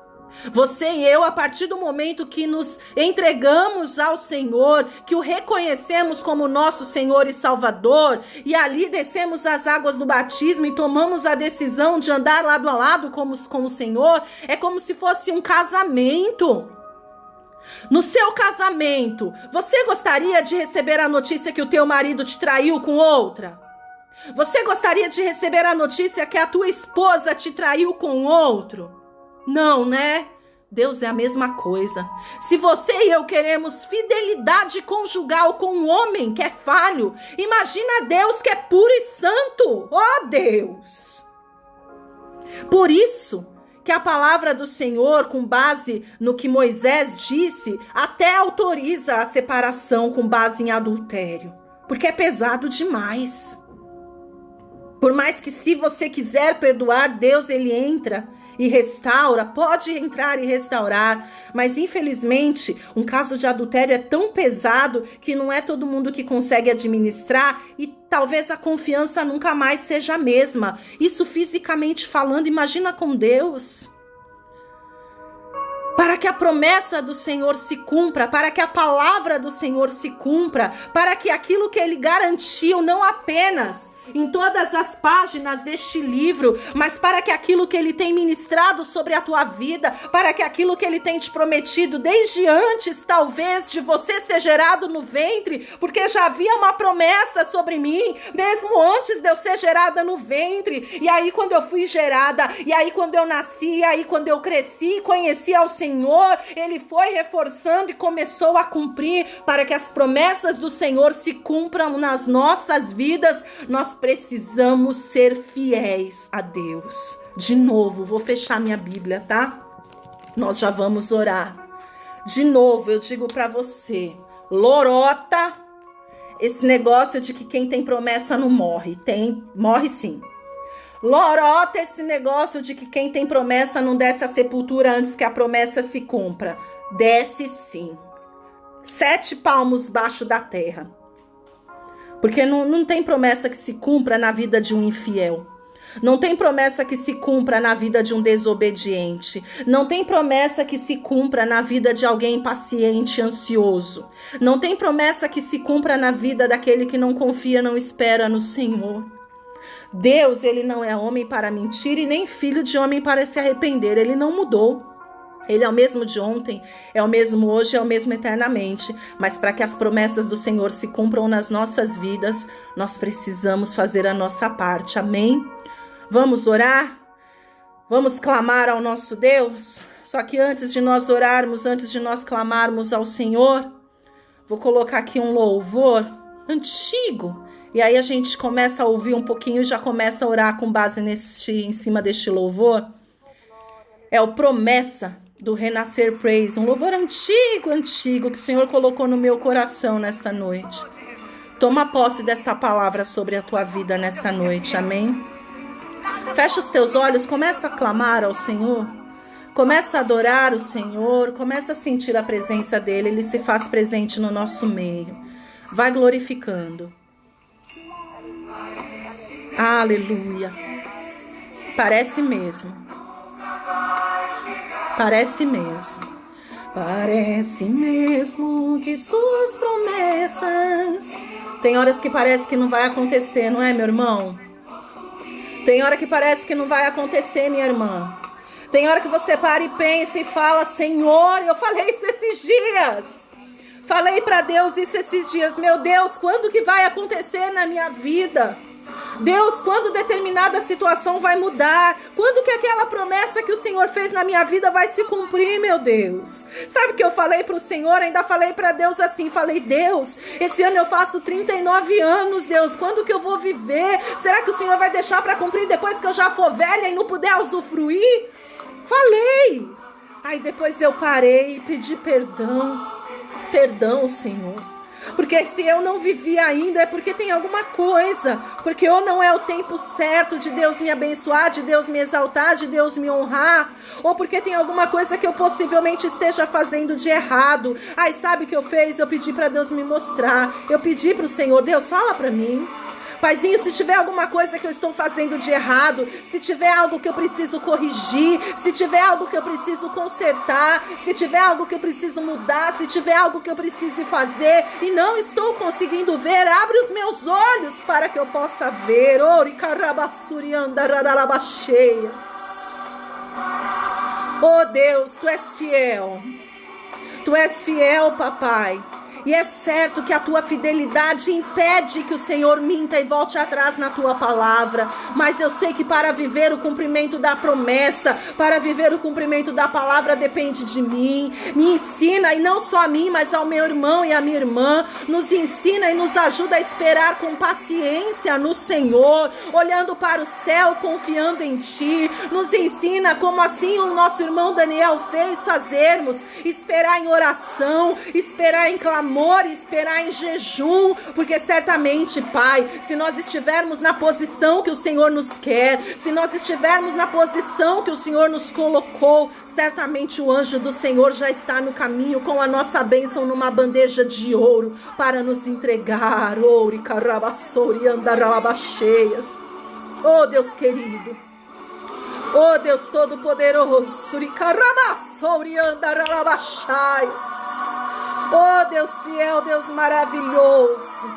Você e eu, a partir do momento que nos entregamos ao Senhor, que o reconhecemos como nosso Senhor e Salvador, e ali descemos as águas do batismo e tomamos a decisão de andar lado a lado com o Senhor, é como se fosse um casamento. No seu casamento, você gostaria de receber a notícia que o teu marido te traiu com outra? Você gostaria de receber a notícia que a tua esposa te traiu com outro? Não, né? Deus é a mesma coisa. Se você e eu queremos fidelidade conjugal com um homem que é falho, imagina Deus que é puro e santo. Oh, Deus! Por isso que a palavra do Senhor, com base no que Moisés disse, até autoriza a separação com base em adultério. Porque é pesado demais. Por mais que se você quiser perdoar, Deus, ele entra e restaura, pode entrar e restaurar, mas infelizmente um caso de adultério é tão pesado que não é todo mundo que consegue administrar e talvez a confiança nunca mais seja a mesma. Isso fisicamente falando, imagina com Deus. Para que a promessa do Senhor se cumpra, para que a palavra do Senhor se cumpra, para que aquilo que ele garantiu não apenas em todas as páginas deste livro, mas para que aquilo que ele tem ministrado sobre a tua vida, para que aquilo que ele tem te prometido desde antes, talvez, de você ser gerado no ventre, porque já havia uma promessa sobre mim, mesmo antes de eu ser gerada no ventre, e aí quando eu fui gerada, e aí quando eu nasci, e aí quando eu cresci, conheci ao Senhor, ele foi reforçando e começou a cumprir, para que as promessas do Senhor se cumpram nas nossas vidas. Nós precisamos ser fiéis a Deus. De novo, vou fechar minha Bíblia, tá? Nós já vamos orar. De novo, eu digo pra você, lorota esse negócio de que quem tem promessa não morre. Morre sim. Lorota esse negócio de que quem tem promessa não desce à sepultura antes que a promessa se cumpra. Desce sim. 7 palmos baixo da terra. Porque não tem promessa que se cumpra na vida de um infiel. Não tem promessa que se cumpra na vida de um desobediente. Não tem promessa que se cumpra na vida de alguém impaciente, ansioso. Não tem promessa que se cumpra na vida daquele que não confia, não espera no Senhor. Deus, ele não é homem para mentir e nem filho de homem para se arrepender. Ele não mudou. Ele é o mesmo de ontem, é o mesmo hoje, é o mesmo eternamente. Mas para que as promessas do Senhor se cumpram nas nossas vidas, nós precisamos fazer a nossa parte. Amém? Vamos orar? Vamos clamar ao nosso Deus? Só que antes de nós orarmos, antes de nós clamarmos ao Senhor, vou colocar aqui um louvor antigo. E aí a gente começa a ouvir um pouquinho e já começa a orar com base em cima deste louvor. É o Promessa do Renascer Praise. Um louvor antigo que o Senhor colocou no meu coração nesta noite. Toma posse desta palavra sobre a tua vida nesta noite. Amém? Fecha os teus olhos, começa a clamar ao Senhor. Começa a adorar o Senhor. Começa a sentir a presença dEle. Ele se faz presente no nosso meio. Vai glorificando. Aleluia. Parece mesmo. Parece mesmo. Parece mesmo que suas promessas. Tem horas que parece que não vai acontecer, não é, meu irmão? Tem hora que parece que não vai acontecer, minha irmã. Tem hora que você para e pensa e fala: Senhor, eu falei isso esses dias. Falei para Deus isso esses dias. Meu Deus, quando que vai acontecer na minha vida? Deus, quando determinada situação vai mudar? Quando que aquela promessa que o Senhor fez na minha vida vai se cumprir, meu Deus? Sabe o que eu falei para o Senhor? Ainda falei para Deus assim, falei: Deus, esse ano eu faço 39 anos, Deus, quando que eu vou viver? Será que o Senhor vai deixar para cumprir depois que eu já for velha e não puder usufruir? Falei. Aí depois eu parei e pedi perdão. Perdão, Senhor. Porque se eu não vivi ainda é porque tem alguma coisa. Porque ou não é o tempo certo de Deus me abençoar, de Deus me exaltar, de Deus me honrar. Ou porque tem alguma coisa que eu possivelmente esteja fazendo de errado. Ai, sabe o que eu fiz? Eu pedi para Deus me mostrar. Eu pedi para o Senhor: Deus, fala para mim. Paizinho, se tiver alguma coisa que eu estou fazendo de errado, se tiver algo que eu preciso corrigir, se tiver algo que eu preciso consertar, se tiver algo que eu preciso mudar, se tiver algo que eu precise fazer e não estou conseguindo ver, abre os meus olhos para que eu possa ver. Oh Deus, Tu és fiel. Tu és fiel, papai. E é certo que a tua fidelidade impede que o Senhor minta e volte atrás na tua palavra. Mas eu sei que para viver o cumprimento da promessa, para viver o cumprimento da palavra depende de mim. Me ensina, e não só a mim, mas ao meu irmão e à minha irmã. Nos ensina e nos ajuda a esperar com paciência no Senhor, olhando para o céu, confiando em Ti. Nos ensina como assim o nosso irmão Daniel fez fazermos. Esperar em oração, esperar em clamor, esperar em jejum, porque certamente, Pai, se nós estivermos na posição que o Senhor nos quer, se nós estivermos na posição que o Senhor nos colocou, certamente o anjo do Senhor já está no caminho com a nossa bênção numa bandeja de ouro para nos entregar. Ouro e carabaçouri andaralabacheias. Oh Deus querido, oh Deus todo-poderoso, e carabaçouri andaralabacheias. Oh Deus fiel, Deus maravilhoso.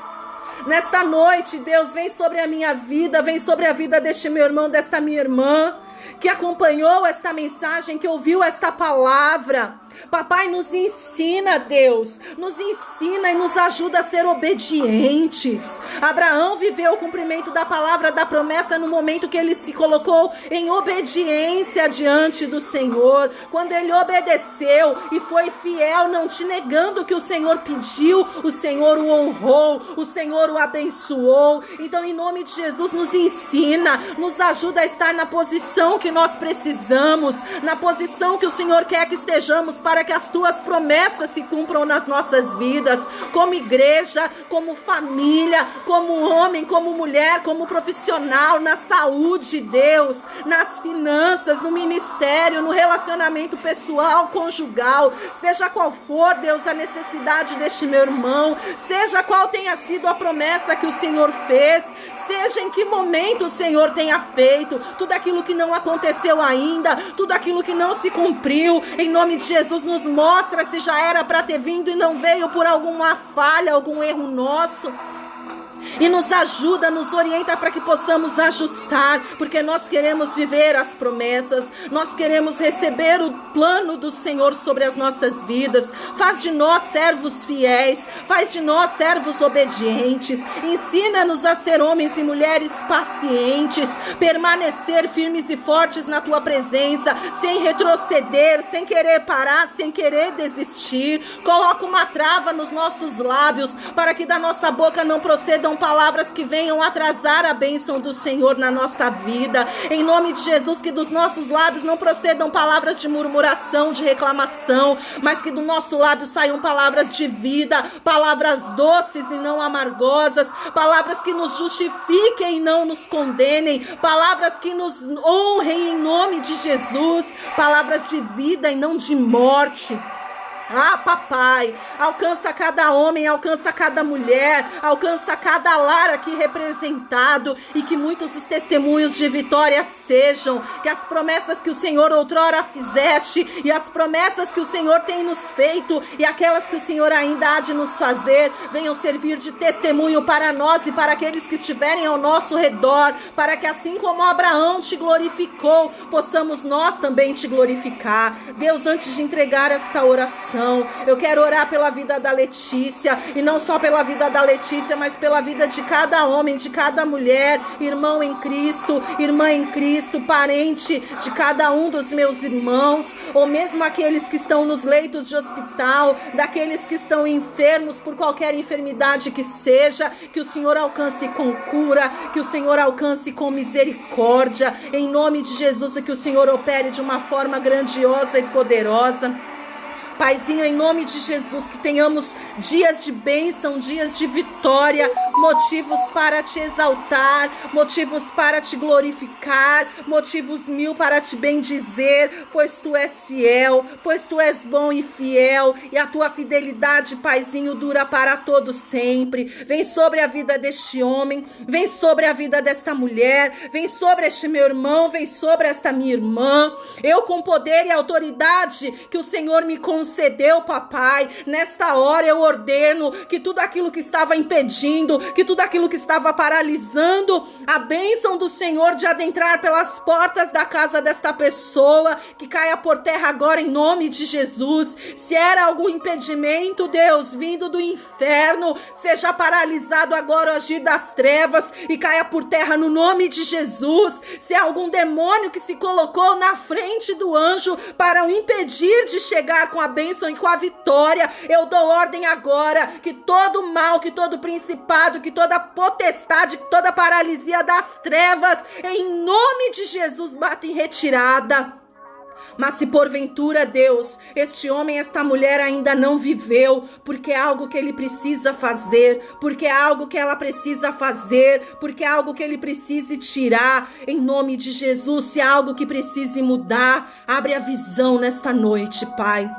Nesta noite, Deus, vem sobre a minha vida, vem sobre a vida deste meu irmão, desta minha irmã, que acompanhou esta mensagem, que ouviu esta palavra. Papai, nos ensina, Deus, nos ensina e nos ajuda a ser obedientes. Abraão viveu o cumprimento da palavra, da promessa, no momento que ele se colocou em obediência diante do Senhor. Quando ele obedeceu e foi fiel, não te negando o que o Senhor pediu, o Senhor o honrou, o Senhor o abençoou. Então, em nome de Jesus, nos ensina, nos ajuda a estar na posição posição que nós precisamos, na posição que o Senhor quer que estejamos para que as tuas promessas se cumpram nas nossas vidas, como igreja, como família, como homem, como mulher, como profissional, na saúde, Deus, nas finanças, no ministério, no relacionamento pessoal, conjugal, seja qual for, Deus, a necessidade deste meu irmão, seja qual tenha sido a promessa que o Senhor fez, seja em que momento o Senhor tenha feito, tudo aquilo que não aconteceu ainda, tudo aquilo que não se cumpriu, em nome de Jesus, nos mostra se já era para ter vindo e não veio por alguma falha, algum erro nosso. E nos ajuda, nos orienta para que possamos ajustar, porque nós queremos viver as promessas, nós queremos receber o plano do Senhor sobre as nossas vidas. Faz de nós servos fiéis, faz de nós servos obedientes, ensina-nos a ser homens e mulheres pacientes, permanecer firmes e fortes na tua presença, sem retroceder, sem querer parar, sem querer desistir. Coloca uma trava nos nossos lábios, para que da nossa boca não procedam palavras que venham atrasar a bênção do Senhor na nossa vida. Em nome de Jesus, que dos nossos lábios não procedam palavras de murmuração, de reclamação, mas que do nosso lábio saiam palavras de vida, palavras doces e não amargosas, palavras que nos justifiquem e não nos condenem, palavras que nos honrem em nome de Jesus, palavras de vida e não de morte. Ah, papai, alcança cada homem, alcança cada mulher, alcança cada lar aqui representado, e que muitos os testemunhos de vitória sejam, que as promessas que o Senhor outrora fizeste, e as promessas que o Senhor tem nos feito, e aquelas que o Senhor ainda há de nos fazer, venham servir de testemunho para nós e para aqueles que estiverem ao nosso redor, para que assim como Abraão te glorificou, possamos nós também te glorificar. Deus, antes de entregar esta oração, eu quero orar pela vida da Letícia, e não só pela vida da Letícia, mas pela vida de cada homem, de cada mulher, irmão em Cristo, irmã em Cristo, parente de cada um dos meus irmãos, ou mesmo aqueles que estão nos leitos de hospital, daqueles que estão enfermos por qualquer enfermidade que seja, que o Senhor alcance com cura, que o Senhor alcance com misericórdia, em nome de Jesus, e que o Senhor opere de uma forma grandiosa e poderosa. Paizinho, em nome de Jesus, que tenhamos dias de bênção, dias de vitória, motivos para te exaltar, motivos para te glorificar, motivos mil para te bendizer, pois tu és fiel, pois tu és bom e fiel, e a tua fidelidade, Paizinho, dura para todo sempre. Vem sobre a vida deste homem, vem sobre a vida desta mulher, vem sobre este meu irmão, vem sobre esta minha irmã. Eu, com poder e autoridade que o Senhor me concedeu, papai, nesta hora eu ordeno que tudo aquilo que estava impedindo, que tudo aquilo que estava paralisando a bênção do Senhor de adentrar pelas portas da casa desta pessoa, que caia por terra agora em nome de Jesus. Se era algum impedimento, Deus, vindo do inferno, seja paralisado agora o agir das trevas e caia por terra no nome de Jesus. Se é algum demônio que se colocou na frente do anjo para o impedir de chegar com a bênção e com a vitória, eu dou ordem agora que todo mal, que todo principado, que toda potestade, que toda paralisia das trevas, em nome de Jesus, bata em retirada. Mas se porventura, Deus, este homem, esta mulher ainda não viveu, porque é algo que ele precisa fazer, porque é algo que ela precisa fazer, porque é algo que ele precise tirar, em nome de Jesus, se é algo que precise mudar, abre a visão nesta noite, Pai.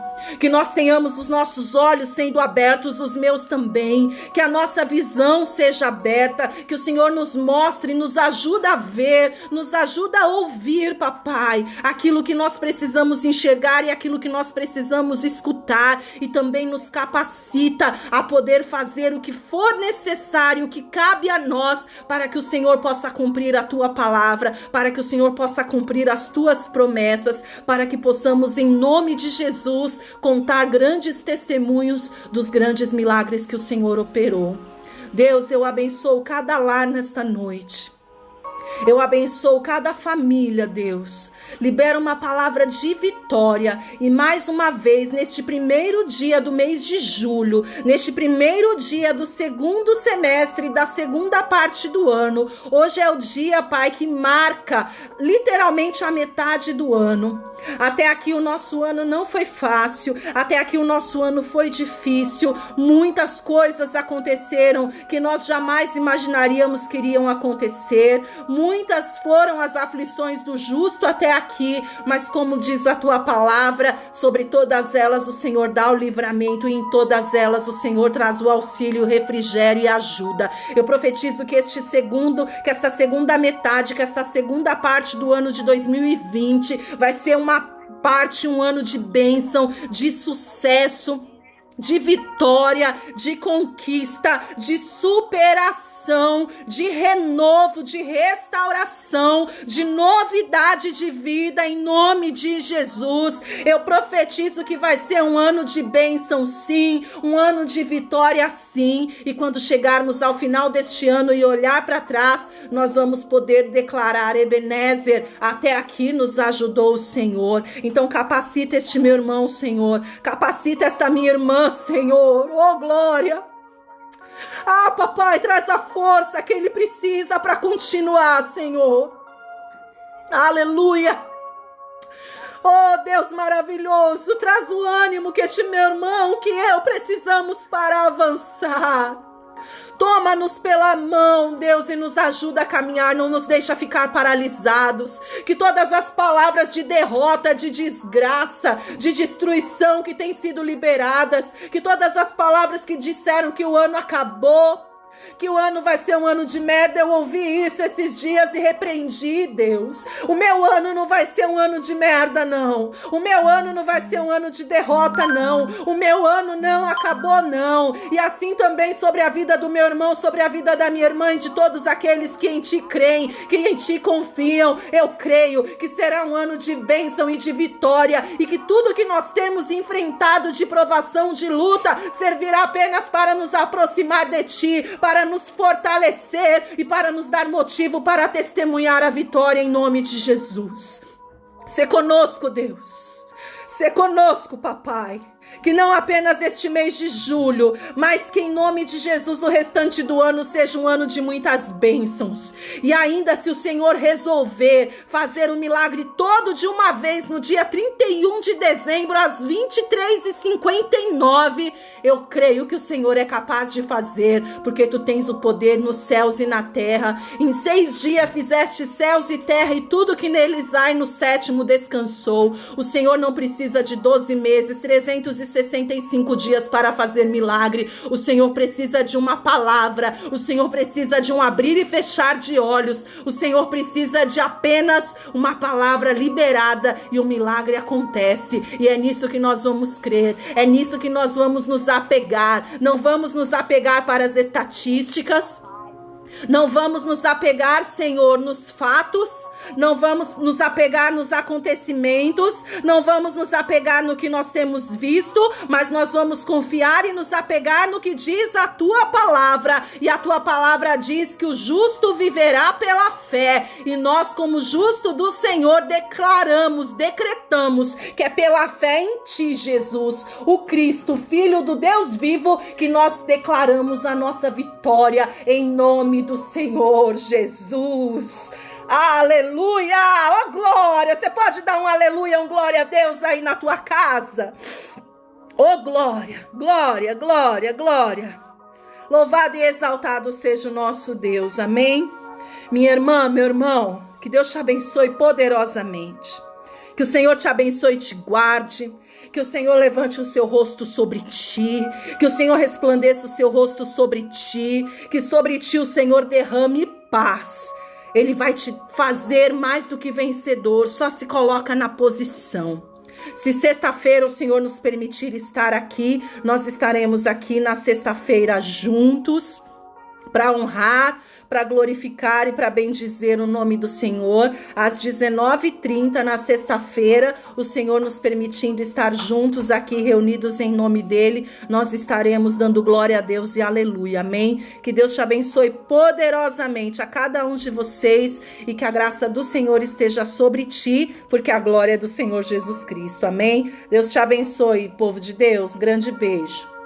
Que nós tenhamos os nossos olhos sendo abertos, os meus também, que a nossa visão seja aberta, que o Senhor nos mostre, nos ajuda a ver, nos ajuda a ouvir, papai, aquilo que nós precisamos enxergar e aquilo que nós precisamos escutar, e também nos capacita a poder fazer o que for necessário, o que cabe a nós, para que o Senhor possa cumprir a tua palavra, para que o Senhor possa cumprir as tuas promessas, para que possamos, em nome de Jesus, contar grandes testemunhos dos grandes milagres que o Senhor operou. Deus, eu abençoo cada lar nesta noite. Eu abençoo cada família, Deus. Libero uma palavra de vitória. E mais uma vez, neste primeiro dia do mês de julho, neste primeiro dia do segundo semestre, da segunda parte do ano, hoje é o dia, Pai, que marca literalmente a metade do ano. Até aqui o nosso ano não foi fácil, até aqui o nosso ano foi difícil, muitas coisas aconteceram que nós jamais imaginaríamos que iriam acontecer, muitas foram as aflições do justo até aqui, mas como diz a tua palavra, sobre todas elas o Senhor dá o livramento e em todas elas o Senhor traz o auxílio, o refrigério e a ajuda. Eu profetizo que esta segunda metade, que esta segunda parte do ano de 2020 vai ser um ano de bênção, de sucesso, de vitória, de conquista, de superação, de renovo, de restauração, de novidade de vida, em nome de Jesus. Eu profetizo que vai ser um ano de bênção, sim, um ano de vitória, sim, e quando chegarmos ao final deste ano e olhar para trás, nós vamos poder declarar: Ebenezer, até aqui nos ajudou o Senhor. Então capacita este meu irmão, Senhor, capacita esta minha irmã, Senhor, oh glória. Ah, papai, traz a força que ele precisa para continuar, Senhor. Aleluia. Oh, Deus maravilhoso, traz o ânimo que este meu irmão, que eu precisamos para avançar. Toma-nos pela mão, Deus, e nos ajuda a caminhar, não nos deixa ficar paralisados. Que todas as palavras de derrota, de desgraça, de destruição que têm sido liberadas, que todas as palavras que disseram que o ano acabou, que o ano vai ser um ano de merda, eu ouvi isso esses dias e repreendi, Deus. O meu ano não vai ser um ano de merda, não. O meu ano não vai ser um ano de derrota, não. O meu ano não acabou, não. E assim também sobre a vida do meu irmão, sobre a vida da minha irmã e de todos aqueles que em ti creem, que em ti confiam. Eu creio que será um ano de bênção e de vitória, e que tudo que nós temos enfrentado de provação, de luta, servirá apenas para nos aproximar de ti, para nos fortalecer e para nos dar motivo para testemunhar a vitória em nome de Jesus. Sê conosco, Deus. Sê conosco, papai. Que não apenas este mês de julho, mas que em nome de Jesus o restante do ano seja um ano de muitas bênçãos. E ainda se o Senhor resolver fazer o milagre todo de uma vez no dia 31 de dezembro às 23h59, eu creio que o Senhor é capaz de fazer, porque tu tens o poder nos céus e na terra. Em 6 dias fizeste céus e terra e tudo que neles há, e no 7º descansou. O Senhor não precisa de 12 meses, 365 dias para fazer milagre. O Senhor precisa de uma palavra. O Senhor precisa de um abrir e fechar de olhos. O Senhor precisa de apenas uma palavra liberada e o milagre acontece. E é nisso que nós vamos crer. É nisso que nós vamos nos apegar. Não vamos nos apegar para as estatísticas. Não vamos nos apegar, Senhor, nos fatos, não vamos nos apegar nos acontecimentos, não vamos nos apegar no que nós temos visto, mas nós vamos confiar e nos apegar no que diz a tua palavra. E a tua palavra diz que o justo viverá pela fé, e nós, como justo do Senhor, decretamos que é pela fé em ti, Jesus, o Cristo, Filho do Deus vivo, que nós declaramos a nossa vitória em nome do Senhor Jesus. Aleluia, oh glória. Você pode dar um aleluia, um glória a Deus aí na tua casa? Oh glória, glória, glória, glória. Louvado e exaltado seja o nosso Deus, amém? Minha irmã, meu irmão, que Deus te abençoe poderosamente, que o Senhor te abençoe e te guarde, que o Senhor levante o seu rosto sobre ti, que o Senhor resplandeça o seu rosto sobre ti, que sobre ti o Senhor derrame paz. Ele vai te fazer mais do que vencedor, só se coloca na posição. Se sexta-feira o Senhor nos permitir estar aqui, nós estaremos aqui na sexta-feira juntos. para honrar, para glorificar e para bendizer o nome do Senhor. Às 19h30, na sexta-feira, o Senhor nos permitindo estar juntos aqui, reunidos em nome dEle, nós estaremos dando glória a Deus e aleluia, amém? Que Deus te abençoe poderosamente a cada um de vocês e que a graça do Senhor esteja sobre ti, porque a glória é do Senhor Jesus Cristo, amém? Deus te abençoe, povo de Deus, grande beijo.